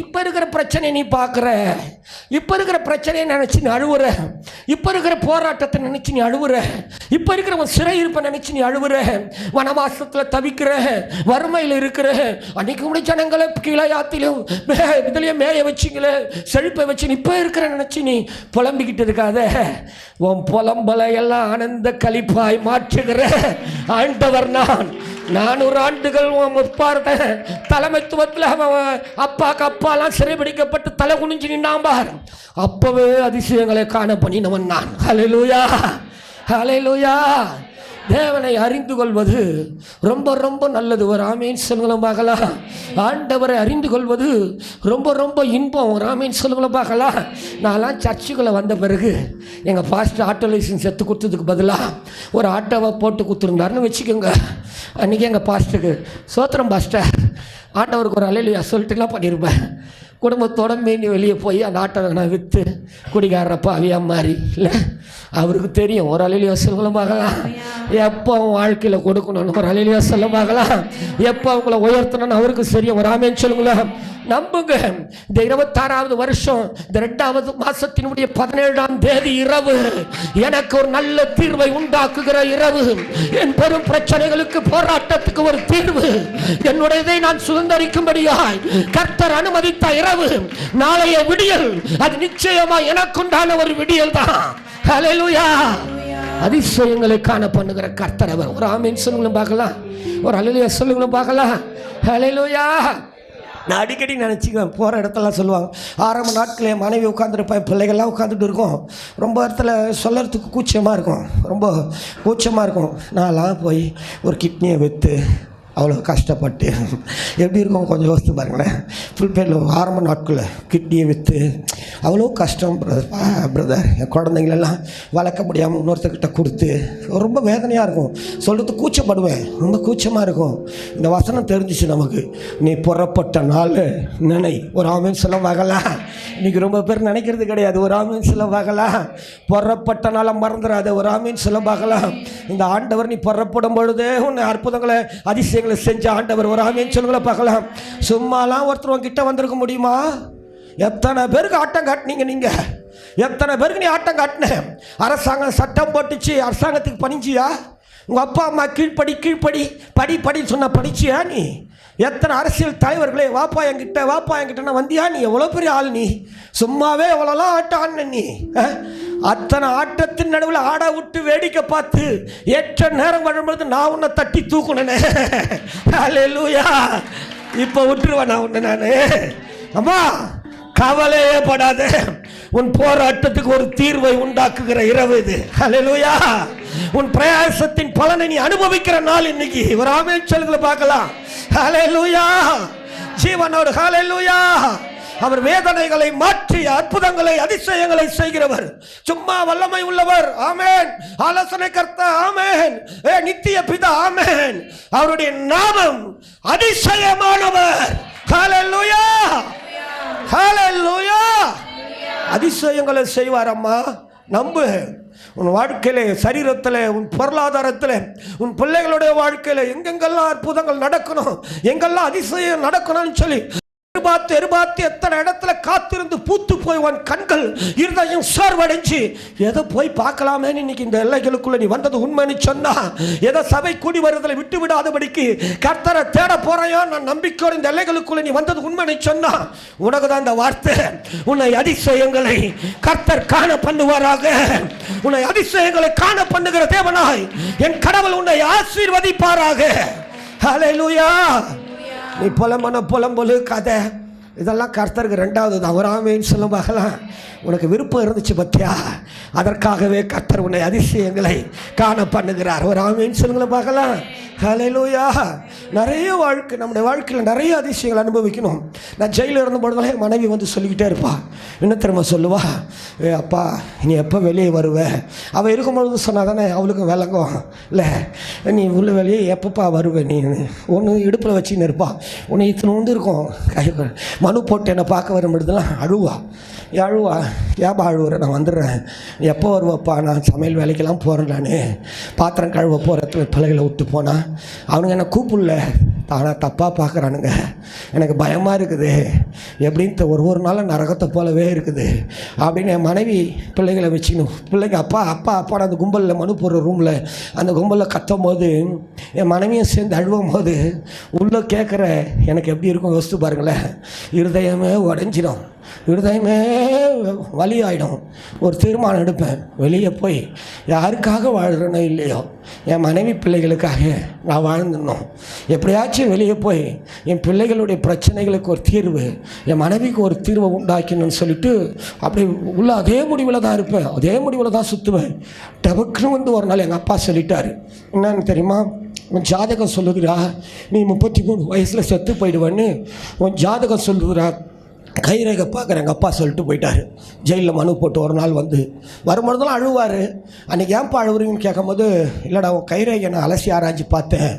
இப்போ இருக்கிற பிரச்சனை நீ பார்க்குற, இப்போ இருக்கிற பிரச்சனையை நினச்சி நீ அழுவுற, இப்போ இருக்கிற போராட்டத்தை நினச்சி நீ அழுவுற, இப்போ இருக்கிற உன் சிறையிருப்பை நினச்சி நீ அழுவுற, வனவாசத்தில் தவிக்கிற, வறுமையில் இருக்கிற, அன்றைக்கு கூட ஜனங்களை கீழையாத்திலும் இதுலேயும் மேய வச்சிங்களே, செழிப்பை வச்சு இப்போ இருக்கிற நினச்சி நீ புலம்பிக்கிட்டு இருக்காத. உன் புலம்பலை எல்லாம் ஆனந்த களிப்பாய் மாற்றுகிற ஆண்டவர் நான். 400 ஆண்டுகள் முற்பார்த்த தலைமைத்துவத்தில் அப்பாக்கு அப்பாலாம் சிறைபிடிக்கப்பட்டு தலை குனிஞ்சு நின்னாம்பார். அப்பவே அதிசயங்களை காண பண்ணினவன் நான். ஹல்லேலூயா, ஹல்லேலூயா. தேவனை அறிந்து கொள்வது ரொம்ப ரொம்ப நல்லது. ஒரு ஆமீன் சொல்லுங்களும் பார்க்கலாம். ஆண்டவரை அறிந்து கொள்வது ரொம்ப ரொம்ப இன்பம். ஒரு ஆமீன் சொல்லுங்களும் பார்க்கலாம். நான்லாம் சர்ச்சுக்குள்ளே வந்த பிறகு எங்கள் பாஸ்டர் ஆட்டோ லைசன்ஸ் எடுத்து கொடுத்ததுக்கு பதிலாக ஒரு ஆட்டோவை போட்டு கொடுத்துருந்தாருன்னு வச்சுக்கோங்க. அன்றைக்கி எங்கள் பாஸ்டருக்கு சோத்திரம் பாஸ்டர், ஆண்டவருக்கு ஒரு அல்லேலூயா சொல்லிட்டுலாம் பண்ணியிருப்பேன். குடும்பத்தோட மீறி வெளியே போய் அந்த ஆட்டோவை நான் விற்று குடிகாரப்பா அவியா மாதிரி இல்லை, அவருக்கு தெரியும். ஒரு அல்லேலூயா சொல்லுங்களும் பார்க்கலாம். எப்போ அவன் வாழ்க்கையில் கொடுக்கணும்னு ஒரு அல்லேலூயா சொல்ல பார்க்கலாம். எப்போ அவங்கள உயர்த்தணும்னு அவருக்கு தெரியும். ஒரு ஆமீன் சொல்லுங்களேன். நம்புங்க, இந்த 26வது வருஷம் இந்த 2வது மாசத்தினுடைய 17ஆம் தேதி இரவு எனக்கு ஒரு நல்ல தீர்வை உண்டாக்குகிற இரவு. என் பெரும் பிரச்சனைகளுக்கு, போராட்டத்துக்கு ஒரு தீர்வு, என்னுடையதை நான் சுதந்திரிக்கும்படியாய் கர்த்தர் அனுமதித்த இரவு, நாளைய விடியல், அது நிச்சயமா எனக்குண்டான ஒரு விடியல் தான். ஹல்லேலூயா. அதிசயங்களை காண பண்ணுகிற கர்த்தர் அவர். ஒரு ஆமீன் சொல்லுங்களும் பார்க்கலாம். ஒரு அல்லேலூயா சொல்லுங்களும் பார்க்கலாம். ஹல்லேலூயா. நான் அடிக்கடி நினச்சிக்குவேன், போகிற இடத்துலாம் சொல்லுவாங்க, ஆரம்ப நாட்களே மனைவி உட்காந்துருப்பேன், பிள்ளைகள்லாம் உட்காந்துட்டு இருக்கோம், ரொம்ப இடத்துல சொல்லறதுக்கு கூச்சமாக இருக்கும், ரொம்ப கூச்சமாக இருக்கும். நான்லாம் போய் ஒரு கிட்னியை விற்று அவ்வளோ கஷ்டப்பட்டு எப்படி இருக்கும் கொஞ்சம் யோசித்து பாருங்களேன். ஃபுல் பேரில் ஆரம்ப நாட்களில் கிட்னியை விற்று அவ்வளோ கஷ்டம் பிரதர். என் குழந்தைங்களெல்லாம் வளர்க்க முடியாமல் இன்னொருத்தர்கிட்ட கொடுத்து ரொம்ப வேதனையாக இருக்கும். சொல்கிறது கூச்சப்படுவேன், ரொம்ப கூச்சமாக இருக்கும். இந்த வசனம் தெரிஞ்சிச்சு நமக்கு. நீ புறப்பட்ட நாள் நினை. ஒரு ஆமீன் சொல்ல வாகலாம். இன்றைக்கி ரொம்ப பேர் நினைக்கிறது கிடையாது. ஒரு ஆமீன் சொல்ல வாகலாம். புறப்பட்ட நாளை மறந்துடாத. ஒரு ஆமீன் சொல்ல பார்க்கலாம். இந்த ஆண்டவர் நீ புறப்படும் பொழுதே உன்னை அற்புதங்களை அதிசயங்களை செஞ்ச ஆண்டவர். ஒரு ஆமீன் சொல்லுங்கள பார்க்கலாம். சும்மாலாம் ஒருத்தர் உங்ககிட்ட வந்திருக்க முடியுமா? எத்தனை பேருக்கு ஆட்டம் காட்டினீங்க நீங்கள்? எத்தனை பேருக்கு நீ ஆட்டம் காட்டின? அரசாங்கம் சட்டம் போட்டுச்சு, அரசாங்கத்துக்கு பணிஞ்சியா? உங்கள் அப்பா அம்மா கீழ்ப்படி படி சொன்ன படிச்சியா நீ? எத்தனை அரசியல் தலைவர்களே வாப்பா என்கிட்ட வந்தியா? நீ எவ்வளோ பெரிய ஆள் நீ? சும்மாவே எவ்வளோலாம் ஆட்டம் ஆடின நீ. அத்தனை ஆட்டத்தின் நடுவில் ஆட விட்டு வேடிக்கை பார்த்து ஏற்ற நேரம் வரும்பொழுது நான் உன்னை தட்டி தூக்குனேனே. ஹல்லேலூயா. இப்போ விட்டுருவேன் நான் உன்னை. நான் அம்மா கவலையே படாத, உன் போராட்டத்துக்கு ஒரு தீர்வை உண்டாக்குகிற இரவு இது. ஹல்லேலூயா. உன் பிரயாசத்தின் பலனை நீ அனுபவிக்கிற நாள் இன்னைக்கு. ஒரு ஆமென் சொல்லுங்க பார்க்கலாம். ஹல்லேலூயா. ஜீவனோடு ஹல்லேலூயா. அவர் வேதனைகளை மாற்றி அற்புதங்களை அதிசயங்களை செய்கிறவர். சும்மா வல்லமை உள்ளவர். ஆமென். ஆலோசனை கர்த்தா. ஆமென். நித்திய பிதா. ஆமென். அவருடைய நாமம் அதிசயமானவர். ஹல்லேலூயா. ஹல்லேலூயா. அதிசயங்களை செய்வார். அம்மா நம்பு. உன் வாழ்க்கையிலே, சரீரத்தில், உன் பொருளாதாரத்தில், உன் பிள்ளைகளுடைய வாழ்க்கையில் எங்கெங்கெல்லாம் அற்புதங்கள் நடக்கணும், எங்கெல்லாம் அதிசயம் நடக்கணும்னு சொல்லி எதிர்பார்த்து எத்தனை இடத்துல காத்திருந்து பூத்து போய் உன் கண்கள் இருதயம் சோர்வடைஞ்சு எதை போய் பார்க்கலாமேன்னு இன்னைக்கு இந்த எல்லைகளுக்குள்ள நீ வந்தது உண்மைன்னு சொன்னா, எதை சபை கூடி வருவதில் விட்டு விடாதபடிக்கு கர்த்தரை தேட போறையோ நான் நம்பிக்கையோடு இந்த எல்லைகளுக்குள்ள நீ வந்தது உண்மைன்னு சொன்னா, உனக்கு தான் இந்த வார்த்தை. உன்னை அதிசயங்களை கர்த்தர் காண பண்ணுவாராக. உன்னை அதிசயங்களை காண பண்ணுகிற தேவனாய் என் கடவுள் உன்னை ஆசீர்வதிப்பாராக. ஹல்லேலூயா. நீ புலம்பொழு கதை இதெல்லாம் கர்த்தருக்கு ரெண்டாவது தான். ஒரு ஆமேன்னு சொல்லுவாங்களாம். உனக்கு விருப்பம் இருந்துச்சு பத்தியா, அதற்காகவே கர்த்தர் உன்னை அதிசயங்களை காண பண்ணுகிறார். ஒரு ஆமேன்னு சொல்லுங்களேன் பார்க்கலாம். ஹல்லேலூயா. நிறைய நம்முடைய வாழ்க்கையில் நிறைய அதிசயங்கள் அனுபவிக்கணும். நான் ஜெயிலில் இருந்த பொழுதுலாம் என் மனைவி வந்து சொல்லிக்கிட்டே இருப்பா. என்ன தெரியுமா சொல்லுவா? அப்பா நீ எப்போ வெளியே வருவ? அவள் இருக்கும்பொழுது சொன்னால் தானே அவளுக்கும் விளங்கும். இல்லை நீ உள்ள வெளியே எப்பப்பா வருவேன்? நீ ஒன்று இடுப்பில் வச்சுன்னு இருப்பா, ஒன்று இத்தனை வந்து இருக்கும் கை மனு போட்டு என்னை பார்க்க வரும்பொழுதுலாம் அழுவா. ஏப்பா அழுவுற? நான் வந்துடுறேன். எப்போ வருவப்பா? நான் சமையல் வேலைக்கெல்லாம் போகிறேன். நான் பாத்திரம் கழுவ போகிறதுல பிள்ளைகளை விட்டு போனால் அவனுங்க என்னை கூப்பிடல, ஆனால் தப்பாக பார்க்குறானுங்க. எனக்கு பயமாக இருக்குது. எப்படின்ட்டு ஒரு நாளும் நரகத்தை போலவே இருக்குது அப்படின்னு என் மனைவி பிள்ளைகளை வச்சுக்கணும். பிள்ளைங்க அப்பா அந்த கும்பலில் மனு போடுற ரூமில் அந்த கும்பலில் கத்தும் போது என் மனைவியும் சேர்ந்து அழுவும் போது உள்ளே கேட்குற எனக்கு எப்படி இருக்கும் யோசித்து பாருங்களேன். இருதயமே உடஞ்சிடும், இருதயமே வலி ஆகிடும். ஒரு தீர்மானம் எடுப்பேன், வெளியே போய் யாருக்காக வாழ்கிறேனோ இல்லையோ என் மனைவி பிள்ளைகளுக்காக நான் வாழ்ந்துடணும். எப்படியாச்சும் வெளியே போய் என் பிள்ளைகளுடைய பிரச்சனைகளுக்கு ஒரு தீர்வு, என் மனைவிக்கு ஒரு தீர்வை உண்டாக்கணும்னு சொல்லிட்டு அப்படி உள்ள அதே முடிவில் தான் இருப்பேன், அதே முடிவில் தான் சுற்றுவேன். டபக்குன்னு வந்து ஒரு நாள் எங்கள் அப்பா சொல்லிட்டார். என்னன்னு தெரியுமா? உன் ஜாதகம் சொல்லுதுடா நீ 33 வயசில் செத்து போயிடுவேன்னு உன் ஜாதகம் சொல்லுதுடா. கைரேகை பார்க்குற எங்கள் அப்பா சொல்லிட்டு போயிட்டார். ஜெயிலில் மனு போட்டு ஒரு நாள் வரும்பொழுதெல்லாம் அழுவார். அன்றைக்கி ஏன்ப்பா அழுவுறீங்கன்னு கேட்கும்போது, இல்லைடா உன் கைரேகை நான் அலசி ஆராய்ச்சி பார்த்தேன்,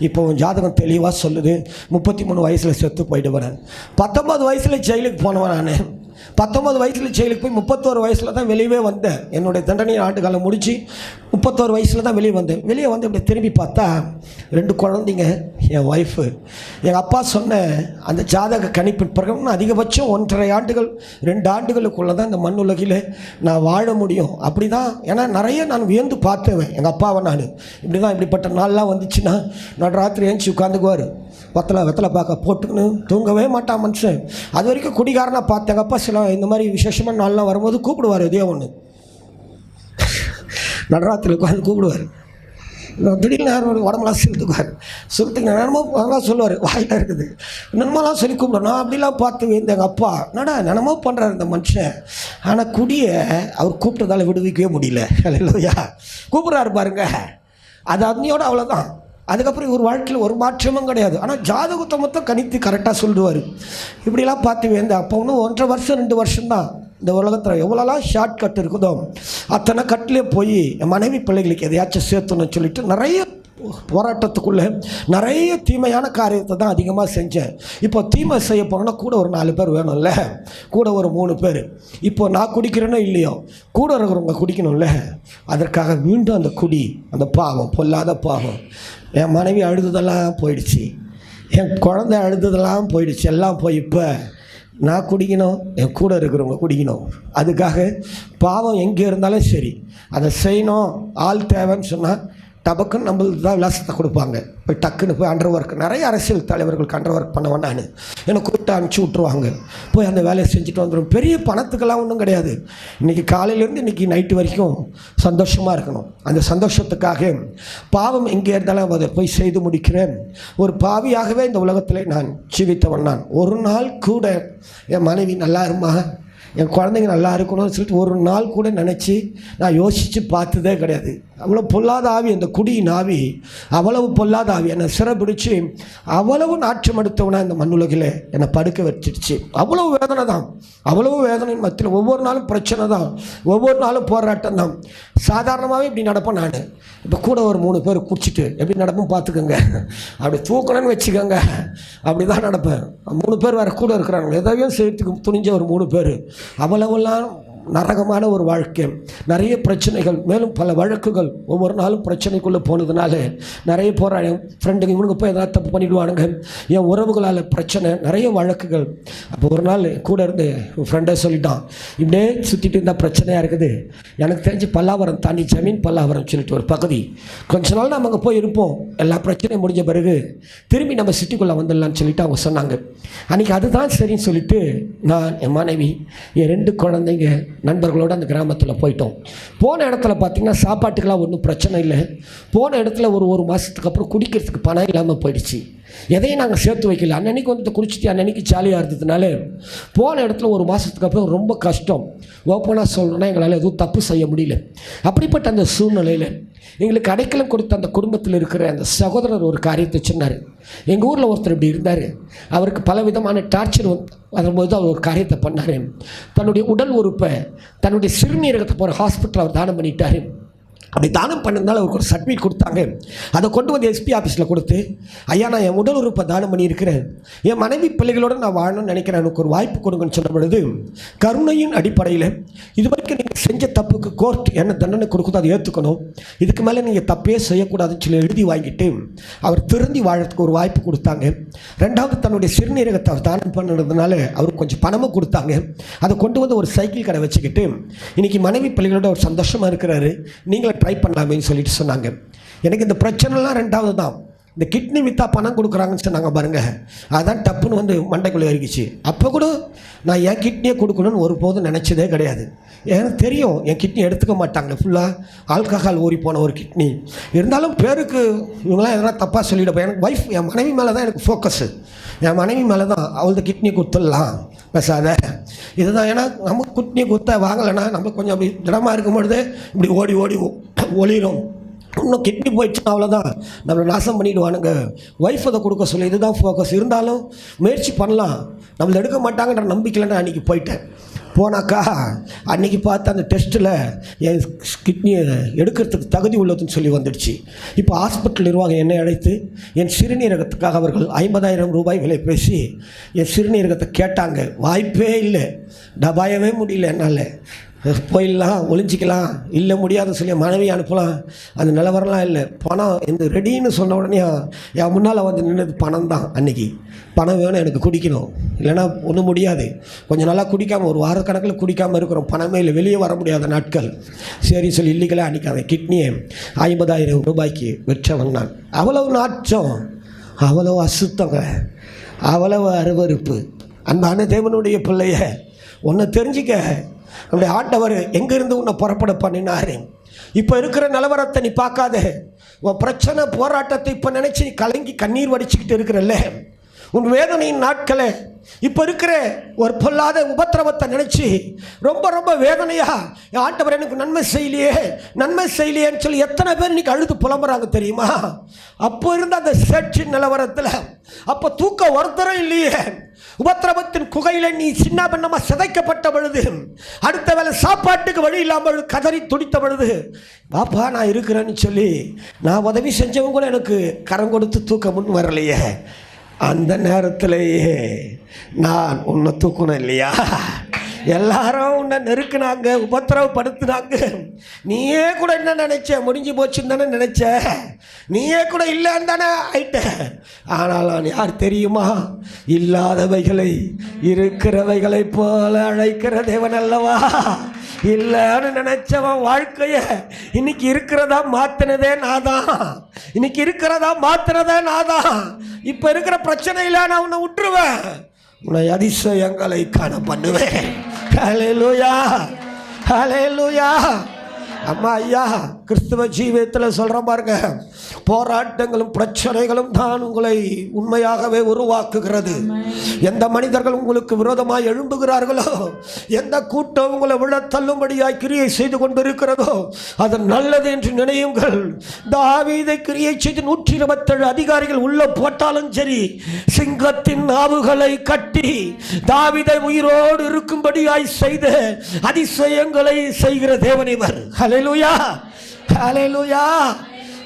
இப்போ உன் ஜாதகம் தெளிவாக சொல்லுது 33 வயசில் செத்து போயிடுவேன். 19 வயசில் ஜெயிலுக்கு போனவன் நான். 19 வயசில் ஜெயிலுக்கு போய் 31 வயசில் தான் வெளியே வந்தேன். என்னுடைய தண்டனை ஆண்டு காலம் முடித்து 31 வயசில் தான் வெளியே வந்தேன். வெளியே வந்து இப்படி திரும்பி பார்த்தா 2 குழந்தைங்க, என் ஒய்ஃபு. எங்கள் அப்பா சொன்ன அந்த ஜாதக கணிப்பின் பிரகாரம் அதிகபட்சம் 1.5 ஆண்டுகள் 2 ஆண்டுகளுக்குள்ளே தான் இந்த மண் உலகில் நான் வாழ முடியும். அப்படி தான். ஏன்னா நிறைய நான் வியந்து பார்த்துவேன் எங்கள் அப்பாவை. நான் இப்படி தான் இப்படிப்பட்ட நாள்லாம் வந்துச்சுன்னா நான் ராத்திரி ஏஞ்சி உட்காந்துக்குவார். வெத்தலை பார்க்க போட்டுன்னு தூங்கவே மாட்டான் மனுஷன். அது வரைக்கும் குடிகாரனாக பார்த்தேன். எங்கள் அப்பா சில இந்த மாதிரி விசேஷமான நாள்லாம் வரும்போது கூப்பிடுவார். இதே ஒன்று நடராத்திரி உட்காந்து கூப்பிடுவார். திடீர்னு யாரும் உடம்புலாம் செலுத்துக்குவார். சொல்லிட்டு என்னமோ சொல்லுவார், வாயில் இருக்குது என்னமோலாம் சொல்லி கூப்பிடுவோம். நான் அப்படிலாம் பார்த்து எங்கள் அப்பா என்னமோ பண்ணுறாரு இந்த மனுஷன். ஆனால் குடியை அவர் கூப்பிட்டதால விடுவிக்கவே முடியல. இல்லையா கூப்பிட்றாரு பாருங்க, அது அன்னியோட அவ்வளோதான். அதுக்கப்புறம் இவர் வாழ்க்கையில் ஒரு மாற்றமும் கிடையாது. ஆனால் ஜாதகத்தை மொத்தம் கணித்து கரெக்டாக சொல்லுவார். இப்படிலாம் பார்த்து வேந்த அப்போ ஒன்றும் 1.5 வருஷம் 2 வருஷம்தான். இந்த உலகத்தில் எவ்வளோலாம் ஷார்ட் கட் இருக்குதோ அத்தனை கட்லேயே போய் என் மனைவி பிள்ளைகளுக்கு எதையாச்சும் சேர்த்துன்னு சொல்லிட்டு நிறைய போராட்டத்துக்குள்ளே நிறைய தீமையான காரியத்தை தான் அதிகமாக செஞ்சேன். இப்போ தீமை செய்ய போனோன்னா கூட ஒரு 4 பேர் வேணும்ல, கூட ஒரு 3 பேர். இப்போ நான் குடிக்கிறேனோ இல்லையோ கூட இருக்கிறவங்க குடிக்கணும்ல. அதற்காக மீண்டும் அந்த குடி, அந்த பாவம், பொல்லாத பாவம். என் மனைவி அழுதுதெல்லாம் போயிடுச்சு, என் குழந்தை அழுதுதெல்லாம் போயிடுச்சு. எல்லாம் போய் இப்போ நான் குடிக்கணும், என் கூட இருக்கிறவங்க குடிக்கணும். அதுக்காக பாவம் எங்கே இருந்தாலும் சரி அதை செய்யணும். ஆள் தேவைன்னு சொன்னால் டபக்குன்னு நம்மளுக்கு தான் விலாசத்தை கொடுப்பாங்க. போய் டக்குன்னு போய் அண்டர் ஒர்க், நிறைய அரசியல் தலைவர்களுக்கு அண்டர் ஒர்க் பண்ண வேண்டான்னு என்னை கூப்பிட்டு அனுப்பிச்சி விட்ருவாங்க. போய் அந்த வேலையை செஞ்சுட்டு வந்துடும். பெரிய பணத்துக்கெல்லாம் ஒன்றும் கிடையாது. இன்றைக்கி காலையிலேருந்து இன்றைக்கி நைட்டு வரைக்கும் சந்தோஷமாக இருக்கணும். அந்த சந்தோஷத்துக்காக பாவம் எங்கே இருந்தாலும் அதை போய் செய்து முடிக்கிறேன். ஒரு பாவியாகவே இந்த உலகத்தில் நான் ஜீவித்தவன். நான் ஒரு நாள் கூட என் மனைவி நல்லா இருமா, என் குழந்தைங்க நல்லா இருக்கணும்னு சொல்லிட்டு ஒரு நாள் கூட நினச்சி நான் யோசித்து பார்த்ததே கிடையாது. அவ்வளோ பொல்லாத ஆவி, அந்த குடியின் ஆவி அவ்வளவு பொல்லாத ஆவி என்னை சிறப்பிடிச்சு அவ்வளவு நாற்றம் எடுத்தவனா இந்த மண்ணுலகில் என்னை படுக்க வச்சிடுச்சு. அவ்வளவு வேதனை தான், அவ்வளவு வேதனையின் மத்தியில் ஒவ்வொரு நாளும் பிரச்சனை தான், ஒவ்வொரு நாளும் போராட்டம் தான். சாதாரணமாகவே இப்படி நடப்பேன் நான். இப்போ கூட ஒரு 3 பேர் குடிச்சிட்டு எப்படி நடப்போம் பார்த்துக்கோங்க. அப்படி தூக்கணும்னு வச்சுக்கோங்க, அப்படி தான் நடப்பேன். 3 பேர் வேறு கூட இருக்கிறாங்க, எதையும் செய்யறதுக்கு துணிஞ்ச ஒரு 3 பேர். அவ்வளவெல்லாம் நரகமான ஒரு வாழ்க்கை, நிறைய பிரச்சனைகள், மேலும் பல வழக்குகள். ஒவ்வொரு நாளும் பிரச்சனைக்குள்ளே போனதுனால நிறைய போராட ஃப்ரெண்டுங்க இவனுங்க போய் எதாவது தப்பு பண்ணிவிடுவானுங்க, என் உறவுகளால் பிரச்சனை, நிறைய வழக்குகள். அப்போ ஒரு நாள் கூட இருந்து ஃப்ரெண்டை சொல்லிட்டான், இப்படியே சுற்றிட்டு இருந்தால் பிரச்சனையாக இருக்குது, எனக்கு தெரிஞ்சு பல்லாவரம் தாண்டி ஜமீன் பல்லாவரம் சொல்லிட்டு ஒரு பகுதி, கொஞ்ச நாள் நம்ம அங்கே போய் இருப்போம், எல்லா பிரச்சனையும் முடிஞ்ச பிறகு திரும்பி நம்ம சிட்டிக்குள்ளே வந்துடலான்னு சொல்லிட்டு அவங்க சொன்னாங்க. அன்றைக்கி அதுதான் சரின்னு சொல்லிட்டு நான், என் மனைவி, என் 2 குழந்தைங்க நண்பர்களோடு அந்த கிராமத்தில் போயிட்டோம். போன இடத்துல பார்த்திங்கன்னா சாப்பாட்டுக்கெல்லாம் ஒன்றும் பிரச்சனை இல்லை. போன இடத்துல ஒரு மாதத்துக்கு அப்புறம் குடிக்கிறதுக்கு பணம் இல்லாமல் போயிடுச்சு. எதையும் நாங்கள் சேர்த்து வைக்கல. அன்னன்னைக்கு வந்து குடிச்சிட்டு அன்னன்னைக்கு ஜாலியாக இருந்ததுனால போன இடத்துல ஒரு மாதத்துக்கு அப்புறம் ரொம்ப கஷ்டம். ஓப்பனாக சொல்லணும்னா எங்களால் எதுவும் தப்பு செய்ய முடியல. அப்படிப்பட்ட அந்த சூழ்நிலையில் எங்களுக்கு அடைக்கலம் கொடுத்த அந்த குடும்பத்தில் இருக்கிற அந்த சகோதரர் ஒரு காரியத்தை சொன்னார். எங்கள் ஊரில் ஒருத்தர் இப்படி இருந்தார், அவருக்கு பல விதமான டார்ச்சர் வரும்போது அவர் ஒரு காரியத்தை பண்ணார். தன்னுடைய உடல் உறுப்பை, தன்னுடைய சிறுநீரகத்தை போகிற ஹாஸ்பிட்டல் அவர் தானம் பண்ணிட்டார். அப்படி தானம் பண்ணதுனால அவருக்கு ஒரு சர்டிஃபிகேட் கொடுத்தாங்க. அதை கொண்டு வந்து எஸ்பி ஆஃபீஸில் கொடுத்து, ஐயா நான் என் உடல் உறுப்பை தானம் பண்ணியிருக்கிறேன், என் மனைவி பிள்ளைகளோடு நான் வாழணும்னு நினைக்கிறேன், எனக்கு ஒரு வாய்ப்பு கொடுங்கன்னு சொன்ன பொழுது, கருணையின் அடிப்படையில் இது வரைக்கும் நீங்கள் செஞ்ச தப்புக்கு கோர்ட் என்ன தண்டனை கொடுக்குதோ அதை ஏற்றுக்கணும், இதுக்கு மேலே நீங்கள் தப்பே செய்யக்கூடாதுன்னு சொல்லி எழுதி வாங்கிட்டு அவர் திருந்தி வாழறதுக்கு ஒரு வாய்ப்பு கொடுத்தாங்க. 2வது தன்னுடைய சிறுநீரகத்தை அவர் தானம் பண்ணதுனால அவருக்கு கொஞ்சம் பணமும் கொடுத்தாங்க. அதை கொண்டு வந்து ஒரு சைக்கிள் கடை வச்சுக்கிட்டு இன்றைக்கி மனைவி பிள்ளைகளோட ஒரு சந்தோஷமாக இருக்கிறாரு, நீங்களே ட்ரை பண்ணலாமேன்னு சொல்லிட்டு சொன்னாங்க. எனக்கு இந்த பிரச்சனைலாம் 2வது தான். இந்த கிட்னி விற்றா பணம் கொடுக்குறாங்கன்னு சொன்னாங்க பாருங்கள், அதுதான் டப்புன்னு வந்து மண்டைக்குள்ளே இறங்கிச்சு. அப்போ கூட நான் என் கிட்னியை கொடுக்கணும்னு ஒருபோதும் நினச்சதே கிடையாது. எனக்கு தெரியும் என் கிட்னி எடுத்துக்க மாட்டாங்க, ஃபுல்லாக ஆல்கஹால் ஊறி போன ஒரு கிட்னி. இருந்தாலும் பேருக்கு இவங்களாம் எதனா தப்பாக சொல்லிவிட, எனக்கு வைஃப், என் மனைவி மேலே தான் எனக்கு ஃபோக்கஸு, என் மனைவி மேலே தான். அவளது கிட்னி கொடுத்துடலாம் பேசாத இதுதான். ஏன்னா நமக்கு கிட்னி கொடுத்தா வாங்கலைன்னா நம்ம கொஞ்சம் அப்படி திடமாக இருக்கும் பொழுது இப்படி ஓடி ஓடி ஒளிரும். இன்னும் கிட்னி போயிடுச்சுன்னா அவ்வளோதான், நம்மளை நாசம் பண்ணிவிடுவானுங்க. ஒய்ஃப் அதை கொடுக்க சொல்லி இதுதான் ஃபோக்கஸ். இருந்தாலும் முயற்சி பண்ணலாம், நம்மளை எடுக்க மாட்டாங்கன்ற நம்பிக்கையில் நான் அன்றைக்கி போயிட்டேன். போனாக்கா அன்றைக்கி பார்த்து அந்த டெஸ்ட்டில் என் கிட்னியை எடுக்கிறதுக்கு தகுதி உள்ளதுன்னு சொல்லி வந்துடுச்சு. இப்போ ஹாஸ்பிட்டல் நிர்வாகம் என்னை அழைத்து என் சிறுநீரகத்துக்காக அவர்கள் 50,000 ரூபாய் விலை பேசி என் சிறுநீரகத்தை கேட்டாங்க. வாய்ப்பே இல்லை, டபாயவே முடியல என்னால். போயிடலாம், ஒளிஞ்சிக்கலாம், இல்லை முடியாதுன்னு சொல்லி மனைவி அனுப்பலாம், அந்த நிலவரம்லாம் இல்லை. பணம் இந்த ரெடின்னு சொன்ன உடனே என் முன்னால் வந்து நின்னது பணம் தான். அன்றைக்கி பணம் வேணும், எனக்கு குடிக்கணும், இல்லைன்னா ஒன்றும் முடியாது. கொஞ்சம் நல்லா குடிக்காமல் ஒரு வாரக்கணக்கில் குடிக்காமல் இருக்கிறோம், பணமே இல்லை, வெளியே வர முடியாத நாட்கள். சரி சொல்லி இல்லீகலாக அன்றைக்கி அந்த கிட்னியை 50,000 ரூபாய்க்கு வெற்றவன் நான். அவ்வளவு நாற்றம், அவ்வளவு அசுத்தங்க, அவ்வளவு அருவருப்பு. அன்பான தேவனுடைய பிள்ளைய ஒன்றை தெரிஞ்சிக்க, நம்முடைய ஆண்டவர் எங்கேருந்து உன்னை புறப்பட பண்ணினாரு. இப்போ இருக்கிற நிலவரத்தை நீ பார்க்காத, உன் பிரச்சனை போராட்டத்தை இப்போ நினச்சி நீ கலங்கி கண்ணீர் வடிச்சுக்கிட்டு இருக்கிறல்ல, உன் வேதனையின் நாட்களை இப்போ இருக்கிற ஒரு பொல்லாத உபத்திரவத்தை நினச்சி ரொம்ப ரொம்ப வேதனையாக ஆண்டவர் எனக்கு நன்மை செய்யலையேன்னு சொல்லி எத்தனை பேர் இன்றைக்கி அழுது புலம்புறாங்க தெரியுமா? அப்போ இருந்த அந்த சேட்சி நிலவரத்தில் அப்போ தூக்க ஒருத்தரும் இல்லையே, உபத்திரவத்தின் குகையில் நீ சின்ன பின்னமாக சிதைக்கப்பட்ட பொழுது, அடுத்த வேலை சாப்பாட்டுக்கு வழி இல்லாமல் கதறி துடித்த பொழுது, பாப்பா நான் இருக்கிறேன்னு சொல்லி நான் உதவி செஞ்சவங்களும் எனக்கு கரம் கொடுத்து தூக்க முன் வரலையே, அந்த நேரத்திலேயே நான் உன்னை தூக்கணும் இல்லையா? எல்லாரும் உன்னை நெருக்குனாங்க, உபத்திரவப்படுத்தினாங்க. நீயே கூட என்ன நினைச்ச, முடிஞ்சு போச்சுன்னு தானே நினைச்ச, நீயே கூட இல்லைன்னு தானே ஆயிட்ட. ஆனால் நான் யார் தெரியுமா? இல்லாதவைகளை இருக்கிறவைகளை போல அழைக்கிற தேவன் அல்லவா? இல்லைன்னு நினைச்சவன் வாழ்க்கைய இன்னைக்கு இருக்கிறதா மாத்தினதே நான் தான், இன்னைக்கு இருக்கிறதா மாத்தினதே நான் தான். இப்போ இருக்கிற பிரச்சனையில நான் உன்னை விட்டுருவேன், உன்னை அதிசயங்களை காண பண்ணுவேன். ஹல்லேலூயா, ஹல்லேலூயா. அம்மா ஐயா, கிறிஸ்துவ ஜீவியத்தில் சொல்கிற பாருங்க, போராட்டங்களும் பிரச்சனைகளும் தான் உங்களை உண்மையாகவே உருவாக்குகிறது. எந்த மனிதர்கள் உங்களுக்கு விரோதமாய் எழும்புகிறார்களோ, எந்த கூட்டம் உங்களை விழ தள்ளும்படியாய் கிரியை செய்து கொண்டிருக்கிறதோ, அது நல்லது என்று நினையுங்கள். தாவீதை கிரியை செய்து 127 அதிகாரிகள் உள்ள போட்டாலும் சரி, சிங்கத்தின் நாவுகளை கட்டி தாவீதை உயிரோடு இருக்கும்படியாய் செய்த அதிசயங்களை செய்கிற தேவன் இவர். ஹல்லேலூயா, ஹல்லேலூயா.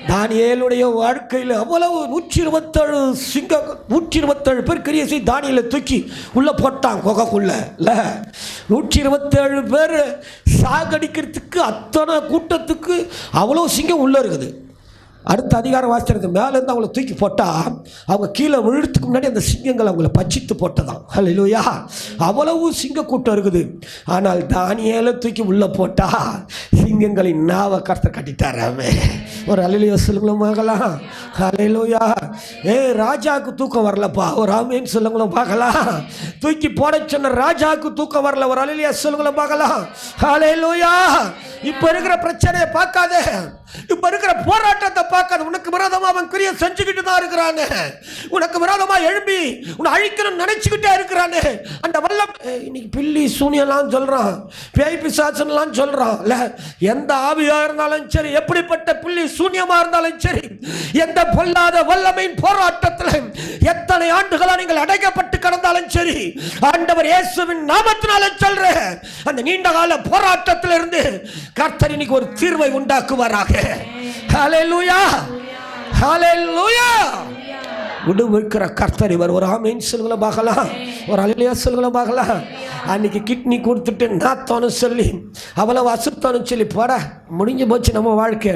தானியேலுடைய வாழ்க்கையில் அவ்வளவு 127 சிங்கம் 127 பேர் கிரியசி தானியேலை தூக்கி உள்ளே போட்டான் குகைக்குள்ள இல்லை 127 பேர் சாகடிக்கிறதுக்கு அத்தனை கூட்டத்துக்கு அவ்வளோ சிங்கம் உள்ளே இருக்குது. அடுத்த அதிகாரம் வாசிக்கிறது மேலேருந்து அவங்கள தூக்கி போட்டால் அவங்க கீழே விழுறதுக்கு முன்னாடி அந்த சிங்கங்கள் அவங்கள பச்சித்து போட்டதான். ஹல்லேலூயா. அவ்வளவு சிங்க கூட்டம் இருக்குது. ஆனால் தானியேலை தூக்கி உள்ளே போட்டால் சிங்கங்களின் நாவை கர்த்தர் கட்டிட்டாராமே. ஒரு ஹல்லேலூயா சொல்லுங்களும் பார்க்கலாம். ஹல்லேலூயா. ராஜாவுக்கு தூக்கம் வரலப்பா, ஒரு ஆமேன்னு சொல்லுங்களும் பார்க்கலாம். தூக்கி போட சொன்ன ராஜாவுக்கு தூக்கம் வரல, ஒரு ஹல்லேலூயா சொல்லுங்களும் பார்க்கலாம். ஹல்லேலூயா. இப்போ இருக்கிற பிரச்சனையை பார்க்காத, இப்ப இருக்கிற போராட்டத்தை பார்க்காத. உனக்கு விரோதமா அவன் கிரியை செஞ்சுக்கிட்டு தான் இருக்கிறானே, உனக்கு விரோதமா எழும்பி உன்னை அழிக்கணும்னு நினைச்சுக்கிட்டே இருக்கிறானே. அந்த வல்லம் இன்னைக்கு பில்லி சூனியெல்லாம் சொல்றான், பேய் பிசாசுலாம் சொல்றான். இல்ல எந்த ஆவியா இருந்தாலும் சரி, எப்படிப்பட்ட பில்லி சூனியமா இருந்தாலும் சரி, எந்த பொல்லாத வல்லமையின் போராட்டத்தில் எத்தனை ஆண்டுகளா நீங்கள் அடைக்கப்பட்டு கடந்தாலும் சரி, ஆண்டவர் இயேசுவின் நாமத்தினால சொல்றேன், அந்த நீண்ட கால போராட்டத்தில் இருந்து கர்த்தர் இன்னைக்கு ஒரு தீர்வை உண்டாக்குவாராக. ஹல்லேலூயா. ஹல்லேலூயா. விடுவிக்கிற கர்த்தர் இவர். ஒரு ஆமேன் சொல்லுங்கள பார்க்கலாம், ஒரு ஹல்லேலூயா சொல்லுங்கள பார்க்கலாம். அன்னைக்கு கிட்னி கொடுத்துட்டு நாத்தானு சொல்லி அவ்வளவு அசுத்தானு சொல்லி போட முடிஞ்சு போச்சு நம்ம வாழ்க்கை.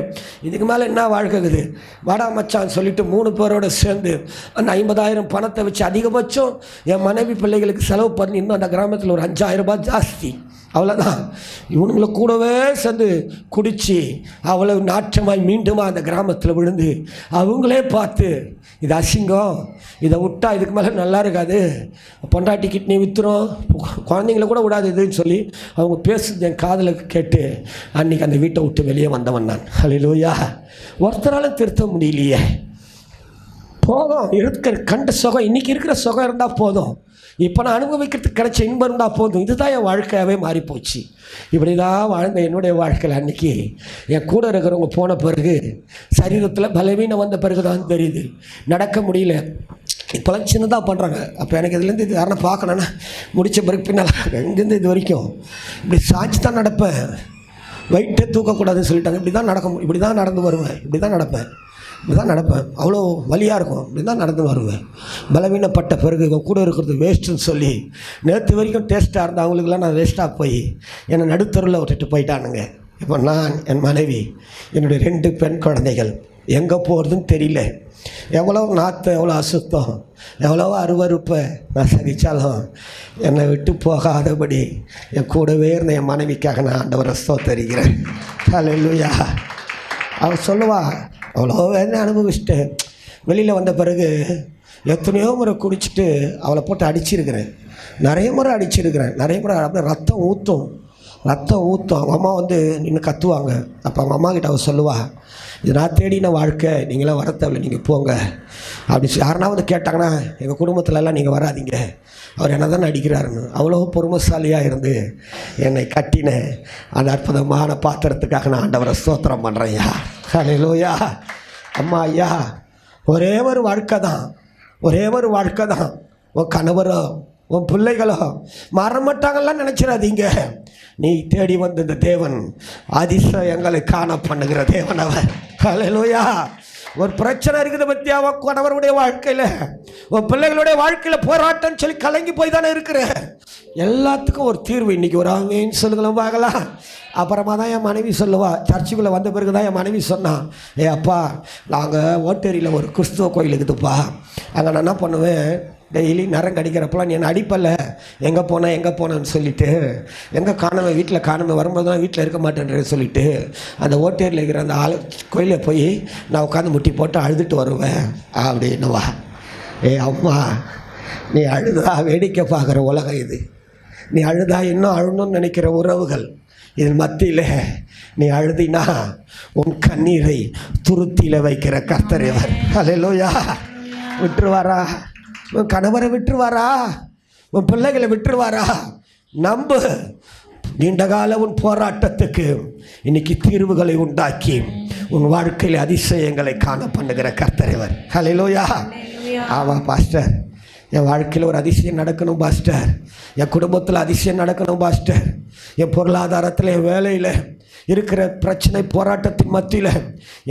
இதுக்கு மேலே என்ன வாழ்க்கை இருக்குது, வாடா மச்சான் சொல்லிட்டு 3 பேரோடு சேர்ந்து அந்த 50,000 பணத்தை வச்சு அதிகபட்சம் என் மனைவி பிள்ளைகளுக்கு செலவு பண்ணி இன்னும் அந்த கிராமத்தில் ஒரு 5,000 ரூபாய் ஜாஸ்தி, அவ்வளோதான். இவனுங்களை கூடவே சேர்ந்து குடித்து அவ்வளவு நாற்றமாய் மீண்டுமா அந்த கிராமத்தில் விழுந்து அவங்களே பார்த்து இது அசிங்கம், இதை விட்டா இதுக்கு மேலே நல்லா இருக்காது, பொண்டாட்டி கிட்னி விற்றுரும், குழந்தைங்கள கூட விடாது இதுன்னு சொல்லி அவங்க பேசுறது என் காதில் கேட்டு அன்றைக்கி அந்த வீட்டை விட்டு வெளியே வந்தவன் நான். ஹல்லேலூயா. ஒருத்தராலும் திருத்த முடியலையே. போதும், இருக்கிற கண்ட சுகம், இன்றைக்கி இருக்கிற சுகம் இருந்தால் போதும், இப்போ நான் அனுபவிக்கிறதுக்கு கிடைச்ச இன்பம் இருந்தால் போதும், இதுதான் என் வாழ்க்கையாகவே மாறிப்போச்சு. இப்படி தான் வாழ்ந்த என்னுடைய வாழ்க்கையில் அன்றைக்கி என் கூட இருக்கிறவங்க போன பிறகு சரீரத்தில் பலவீனம் வந்த பிறகு தான் தெரியுது, நடக்க முடியல. இப்போலாம் சின்னதாக பண்ணுறாங்க. அப்போ எனக்கு இதுலேருந்து இது யாரும் பார்க்கணுன்னா முடித்த பிறகு பின்னால் எங்கேருந்து இது வரைக்கும் இப்படி சாட்சி தான் நடப்பேன், வெயிட்டே தூக்கக்கூடாதுன்னு சொல்லிட்டாங்க. இப்படி தான் இப்படி தான் நடந்து வருவேன், இப்படி தான் நடப்பேன், இப்படி தான் நடப்பேன். அவ்வளோ வலியாக இருக்கும், இப்படி தான் நடந்து வருவேன். பலவீனப்பட்ட பிறகு கூட இருக்கிறது வேஸ்ட்டுன்னு சொல்லி நேற்று வரைக்கும் டேஸ்ட்டாக இருந்த அவங்களுக்குலாம் நான் வேஸ்ட்டாக போய் என்னை நடுத்தருவில் விட்டுட்டு போயிட்டானுங்க. இப்போ நான், என் மனைவி, என்னுடைய 2 பெண் குழந்தைகள் எங்கே போகிறதுன்னு தெரியல. எவ்வளோ நாற்று, எவ்வளோ அசுத்தம், எவ்வளோ அருவறுப்பை நான் சகித்தாலும் என்னை விட்டு போகாதபடி என் கூடவே இருந்த என் மனைவிக்காக நான் ஆண்டவரை ஸ்தோத்திரிக்கிறேன். ஹல்லேலூயா. அவள் சொல்லுவா, அவ்வளோ வேணா அனுபவிச்சுட்டு வெளியில் வந்த பிறகு எத்தனையோ முறை குடிச்சிட்டு அவளை போட்டு அடிச்சிருக்கிறேன், நிறைய முறை அடிச்சிருக்கிறேன், நிறைய முறை அப்படியே ரத்தம் ஊற்றும். அவங்க அம்மா வந்து நின்று கத்துவாங்க. அப்போ அவங்க அம்மா கிட்ட அவள் சொல்லுவா, இது நான் தேடின வாழ்க்கை, நீங்களாம் வர தேவையில்லை, நீங்கள் போங்க அப்படி யாருன்னா வந்து கேட்டாங்கன்னா எங்கள் குடும்பத்துலலாம் நீங்கள் வராதிங்க, அவர் என்ன தானே அடிக்கிறாருன்னு. அவ்வளோ பொறுமைசாலியாக இருந்து என்னை கட்டின அந்த அற்புதமான பாத்திரத்துக்காக நான் ஆண்டவரை ஸ்தோத்திரம் பண்ணுறேன்யா. ஹல்லேலூயா. அம்மா ஐயா, ஒரே ஒரு வாழ்க்கை தான். உன் கணவரோ உன் பிள்ளைகளோ மாறமாட்டாங்கலாம் நினச்சிடாதீங்க. நீ தேடி வந்த இந்த தேவன் அதிசயங்களை காண பண்ணுகிற தேவன் அவர். ஹல்லேலூயா. ஒரு பிரச்சனை இருக்குது பற்றியா உன் கணவருடைய வாழ்க்கையில், உன் பிள்ளைகளுடைய வாழ்க்கையில் போராட்டம் சொல்லி கலங்கி போய் தானே இருக்கிற. எல்லாத்துக்கும் ஒரு தீர்வு இன்றைக்கி ஒரு ஆமேன்னு சொல்லுங்களும் பார்க்கலாம். அப்புறமா தான் என் மனைவி சொல்லுவா, சர்ச்சுக்குள்ளே வந்த பிறகு தான் என் மனைவி சொன்னான், அப்பா நாங்கள் ஓட்டேரியில் ஒரு கிறிஸ்துவ கோயில் இருக்குதுப்பா, அங்கே நான் என்ன பண்ணுவேன், டெய்லி நரம் கடிக்கிறப்பெல்லாம் நீ என்னை அடிப்பல்ல, எங்கே போனேன்னு சொல்லிவிட்டு, எங்கே காணாமல் வீட்டில் காணாமல் வரும்போது தான் வீட்டில் இருக்க மாட்டேன்னு சொல்லிவிட்டு அந்த ஓட்டேரியில் இருக்கிற அந்த கோயிலில் போய் நான் உட்காந்து முட்டி போட்டு அழுதுட்டு வருவேன் அப்படின்னுவா. அம்மா, நீ அழுதா வேடிக்கை பார்க்குற உலகம் இது, நீ அழுதா இன்னும் அழணும்னு நினைக்கிற உறவுகள், இதன் மத்தியில் நீ அழுதினா உன் கண்ணீரை துருத்தியில் வைக்கிற கர்த்தர் இவர். ஹல்லேலூயா. விட்டுருவாரா? உன் கணவரை விட்டுருவாரா? உன் பிள்ளைகளை விட்டுருவாரா? நம்பு. நீண்டகால உன் போராட்டத்துக்கு இன்னைக்கு தீர்வுகளை உண்டாக்கி உன் வாழ்க்கையில் அதிசயங்களை காண பண்ணுகிற கர்த்தர் இவர். ஹல்லேலூயா. ஆமாம் பாஸ்டர், என் வாழ்க்கையில் ஒரு அதிசயம் நடக்கணும் பாஸ்டர், என் குடும்பத்தில் அதிசயம் நடக்கணும் பாஸ்டர், என் பொருளாதாரத்தில், என் வேலையில், இருக்கிற பிரச்சனை போராட்டத்தின் மத்தியில்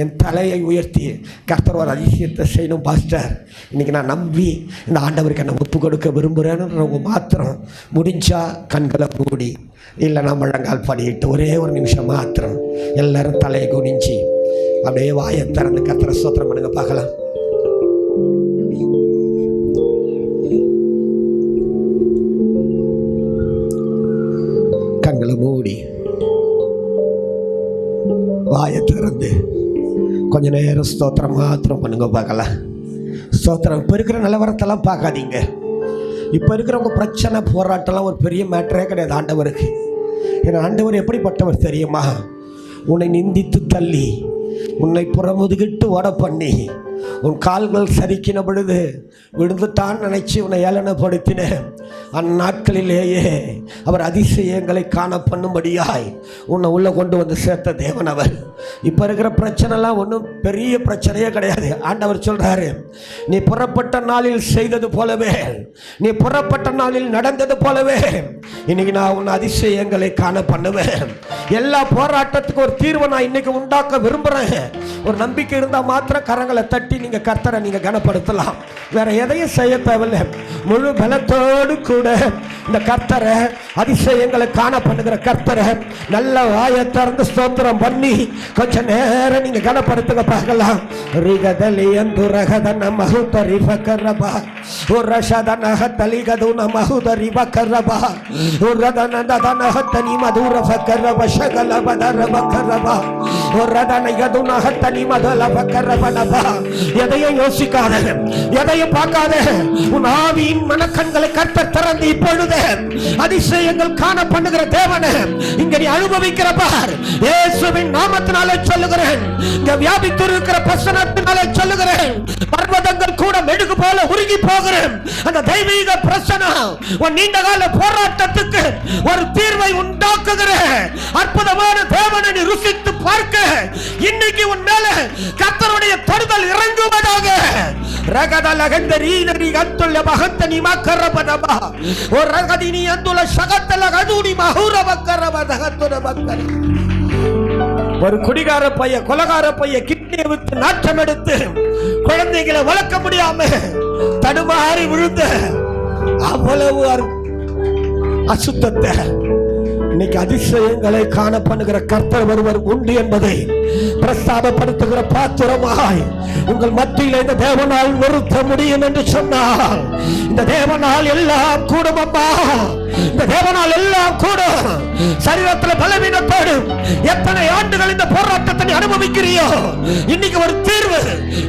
என் தலையை உயர்த்தி கர்த்தர் ஒரு அதிசயத்தை செய்யணும் பாஸ்டர். இன்றைக்கி நான் நம்பி இந்த ஆண்டவருக்கு என்னை ஒப்பு கொடுக்க விரும்புகிறேன்னு மாத்திரம் முடிஞ்சா கண்களை மூடி, இல்லைனா முழங்கால் படிட்டு ஒரே ஒரு நிமிஷம் மாத்திரம் எல்லாரும் தலையை குனிஞ்சி அப்படியே வாயை திறந்து கர்த்தரை ஸ்தோத்திரம் பண்ணுங்க பார்க்கலாம். கண்களை மூடி வாயை திறந்து கொஞ்ச நேரம் ஸ்தோத்திரம் மாத்திரம் பண்ணுங்க பார்க்கலாம். ஸ்தோத்திரம். இப்போ இருக்கிற நிலவரத்தெல்லாம் பார்க்காதீங்க. இப்போ இருக்கிறவங்க பிரச்சனை போராட்டம்லாம் ஒரு பெரிய மேட்டரே கிடையாது ஆண்டவருக்கு. ஏன்னா ஆண்டவர் எப்படிப்பட்டவர் தெரியுமா? உன்னை நிந்தித்து தள்ளி உன்னை புறமுதுகிட்டு ஓட பண்ணி உன் கால்கள் சரிக்கின பொழுது விழுந்துட்டான்னு நினைச்சு உன்னை ஏளனப்படுத்தின அந்நாட்களிலேயே அவர் அதிசயங்களை காண பண்ணும்படியாய் உன்னை உள்ளே கொண்டு வந்து சேர்த்த தேவன் அவர். இப்போ இருக்கிற பிரச்சனைலாம் ஒன்றும் பெரிய பிரச்சனையே கிடையாது. ஆண்டவர் சொல்கிறாரு, நீ புறப்பட்ட நாளில் செய்தது போலவே, நீ புறப்பட்ட நாளில் நடந்தது போலவே இன்னைக்கு நான் உன்னை அதிசயங்களை காண பண்ணுவேன். எல்லா போராட்டத்துக்கும் ஒரு தீர்வை நான் இன்னைக்கு உண்டாக்க விரும்புகிறேன். ஒரு நம்பிக்கை இருந்தால் மாத்திரம் கரங்களை தட்டி நீங்கள் கர்த்தரை நீங்கள் கனப்படுத்தலாம். வேற எதையும் செய்ய தேவையில்லை. முழு பலத்தோடு கூட இந்த கர்த்தரை அதிசயங்களை காண பண்ணுகிற கர்த்தரை நல்ல வாயை திறந்து ஸ்தோத்திரம் பண்ணி கொஞ்ச நேரம் நீங்க கனப்படுத்துங்க பார்க்கலாம். ரிகதலி அந்துரகதன மகுதரி ஃபக்கரபா உரஷதனஹ தலிகதுன மகுதரி வக்கரபா உரதனதனஹ தனி மதுர ஃபக்கரப ஷகல பதர வக்கரபா உரதனயதுனஹ தனி மதல வக்கரபனபா. எதையும் யோசிக்காத, எதையும் பார்க்காத, உன் ஆவியின் மனக்கண்களை கர்த்தர் திறந்து இப்பொழுது அதிசயங்கள் காண பண்ணுகிற தேவனே இங்க நீ அனுபவிக்கிற பார். இயேசுவின் நாமத்தினாலே சொல்லுகிறேன், இங்க வியாபித்திருக்கிற பிரசன்னத்தினாலே சொல்லுகிறேன், பர்வதங்கள் கூட மெழுகு போல உருகி போகிறேன். அந்த தெய்வீக பிரசன்னம் உன் நீண்ட கால போராட்டத்துக்கு ஒரு தீர்வை உண்டாக்குகிற அற்புதமான தேவனை நீ ருசித்து பார்க்க இன்னைக்கு உன் மேல கர்த்தருடைய தொடுதல் இறங்குவதாக. ரகதல கந்தரீனரி கந்துல மகந்தனி மக்கரபதபா ஓ ரகதினி அந்துல சகத்தல கதுனி மஹூரபக்கரபதகத்துன மக்கர். ஒரு குடிகார பைய கொலகார பைய கிட்னியை விட்டு நாட்டம் எடுத்து குழந்தைகளை வளர்க்க முடியாம தடுமாறி விழுந்த அவ்வளவு அசுத்தத்தை இன்னைக்கு அதிசயங்களை காண பண்ணுகிற கர்த்தர் ஒருவர் உண்டு என்பதை பிரஸ்தாபப்படுத்துகிற பாத்திரமாய் உங்கள் மத்தியில் இந்த தேவனால் நிறுத்த முடியும் என்று சொன்னால் இந்த தேவனால் எல்லாம் கூடும் அம்மா. இந்த தேவனால் எல்லாம் கூடும். சரீரத்தில் பலவீனத்தோடு எத்தனை ஆண்டுகள் இந்த போராட்டத்தை அனுபவிக்கிறியோ இன்னைக்கு ஒரு தீர்வு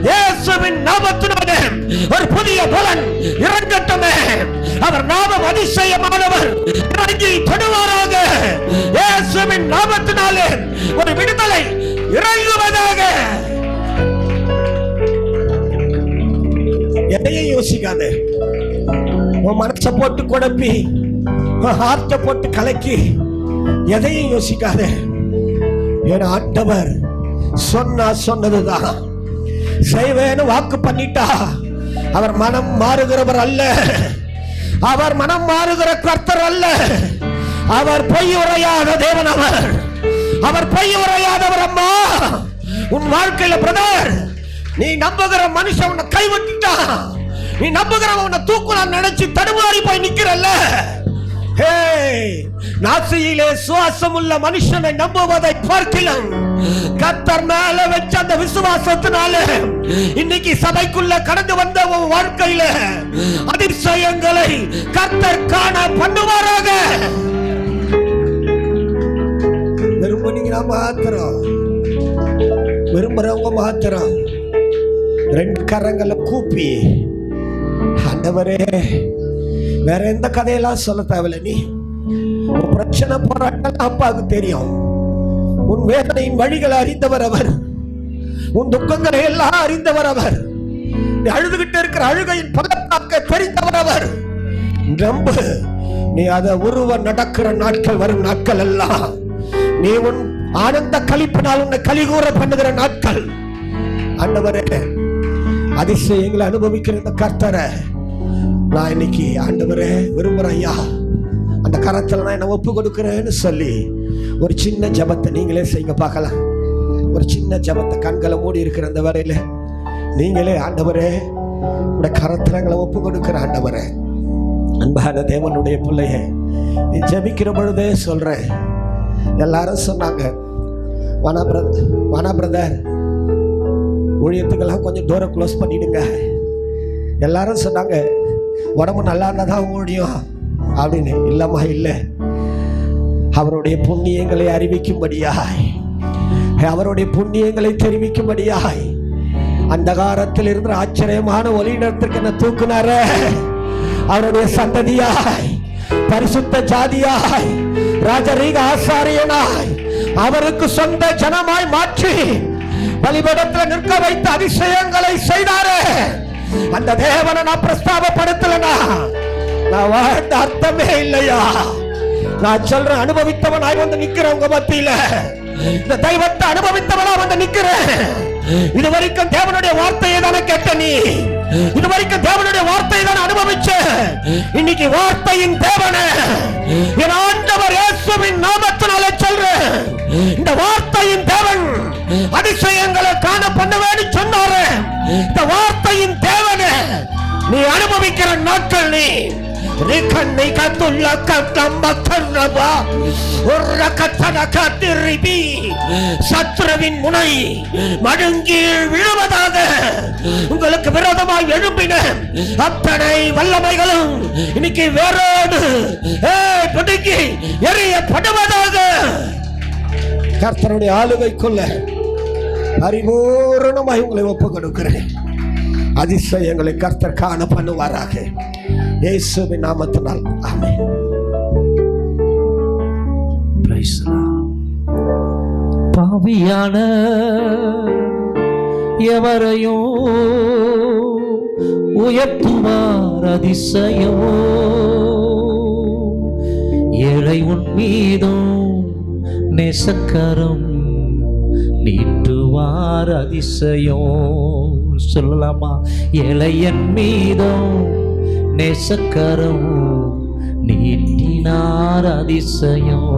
இயேசுவின் நாமத்தினாலே ஒரு புதிய பலன் இறங்கட்டுமே. அவர் நாமம் அதிசயமானவர். இறங்கி தொடுவாராக. இயேசுவின் நாமத்தினாலே ஒரு விடுதலை இறங்குவதாக. எதையும் யோசிக்காத. உன் மனசை போட்டு குழப்பி ஹார்ட்டை போட்டு கலக்கி எதையும் யோசிக்காத. ஏன்னா ஆண்டவர் சொன்னதுதான் செய்வேன்னு வாக்கு பண்ணிட்டா. அவர் மனம் மாறுகிறவர் அல்ல. அவர் மனம் மாறுகிற கர்த்தர் அல்ல. அவர் பொய் உரையாத தேவன். அவர் பொய் உரையாதவர் அம்மா. உன் வாழ்க்கையில பிரதர், நீ நம்புகிற மனுஷன் உன்னை கைவிட்டுட்டா, நீ நம்புகிற உன்னை தூக்குலாம் நினைச்சு தடுமாறி போய் நிக்கிறல்ல. நாசியிலே சுவாசம் உள்ள மனுஷனை நம்புவதை பார்க்கலாம். கர்த்தர் மேல வச்ச அந்த விசுவாசத்தினால இன்னைக்கு சபைக்குள்ள கடந்து வந்த உன் வாழ்க்கையில அதிசயங்களை கர்த்தர் காண பண்ணுவாராக. விரும்புனீங்கன்னா மாத்திரம், விரும்புறவங்க மாத்திரம் ரெண்டு கரங்களை கூப்பி, ஆண்டவரே வேற எந்த கதையெல்லாம் சொல்ல தேவையில்லை. நீ உன் பிரச்சனை போராட்டம் அப்பாவுக்கு தெரியும். உன் வேதனையின் வழிகளை அறிந்தவர் அவர். உன் துக்கங்களை எல்லாம் அறிந்தவர் அவர். நீ அழுதுகிட்டு இருக்கிற அழுகையின் பள்ளத்தாக்க தெரிந்தவர் அவர். நம்பு, நீ அதை உருவ நடக்கிற நாட்கள் வரும் நாட்கள் எல்லாம் நீ உன் ஆனந்த களிப்பினால் உன்னை கலிகூற பண்ணுகிற நாட்கள். ஆண்டவரே அதிசயங்களை அனுபவிக்கிற இந்த கர்த்தரை நான் இன்னைக்கு ஆண்டவரே விரும்புறேன் ஐயா, அந்த கரத்தில் நான் என்ன ஒப்பு கொடுக்கிறேன்னு சொல்லி ஒரு சின்ன ஜெபத்தை நீங்களே செய்யுங்க பார்க்கலாம். ஒரு சின்ன ஜெபத்தை கண்களை மூடி இருக்கிற அந்த வேளையில நீங்களே, ஆண்டவரே உடைய கரத்திரங்களை ஒப்பு கொடுக்கிற ஆண்டவரே, அன்பான தேவனுடைய பிள்ளையே, நீ ஜெபிக்கிற பொழுதே சொல்றேன். எல்லாரும் சொன்னாங்க, வானா பிரதர் ஊழியத்துக்கெல்லாம் கொஞ்சம் தூரம் க்ளோஸ் பண்ணிடுங்க. எல்லாரும் சொன்னாங்க உடம்பு நல்லா இருந்தால் தான் ஊழியம் அப்படின்னு. இல்லம்மா, இல்லை. அவருடைய புண்ணியங்களை அறிவிக்கும்படியாய், அவருடைய புண்ணியங்களை தெரிவிக்கும்படியாய் அந்தகாரத்தில் இருந்த ஆச்சரியமான ஒளியிடத்திற்கு என்ன தூக்குனாரே, அவருடைய சந்ததியாய், பரிசுத்த ஜாதியாய், ராஜரீக ஆசாரியனாய், அவருக்கு சொந்த ஜனமாய் மாற்றி பலிபீடத்தில் நிற்க வைத்த அதிசயங்களை செய்தாரே, அந்த தேவனை நான் பிரஸ்தாபப்படுத்தலனா நான் வாழ்ந்த அர்த்தமே இல்லையா? நான் சொல்றேன், அனுபவித்தவனாய் வந்து நிக்கிறவங்க மத்தியில இந்த தெய்வத்தை அனுபவித்தவனா வந்து நிக்கிறேன். இதுவரைக்கும் தேவனுடைய வார்த்தையை தானே கேட்ட நீ, இதுவரைக்கும் தேவனுடைய வார்த்தையை தானே அனுபவிச்ச. இன்னைக்கு வார்த்தையின் தேவனே, என் ஆண்டவர் இயேசுவின் நாமத்தினாலே சொல்றேன், இந்த வார்த்தையின் தேவன் அதிசயங்களை காண பண்ணுவேன்னு சொன்னாரு. இந்த வார்த்தையின் தேவனே, நீ அனுபவிக்கிற நாட்கள் நீ சத்ருவின் முனை மழுங்கீழ் விழுவதாக உங்களுக்கு விரோதமாய் எழும்பின அத்தனை வல்லமைகளும் இன்னைக்கு வேரோடு பிடுங்கி எறியப்படுவதாக. கர்த்தருடைய ஆளுகைக்குள்ள பரிபூரணமாய் உங்களை ஒப்பு கொடுக்கிறேன். அதிசயங்களை கர்த்தர் காண பண்ணுவாராக, இயேசுவின் நாமத்தினால். ஆமென். பாவியான எவரையும் உயர்த்துவார் அதிசயம், ஏழை உன் மீதும் நேசக்கரம் நீட்டுவார் அதிசயம். சொல்லலாமா? ஏழையன் மீதும் நேசக்கரம் நீட்டினார் அதிசயம்.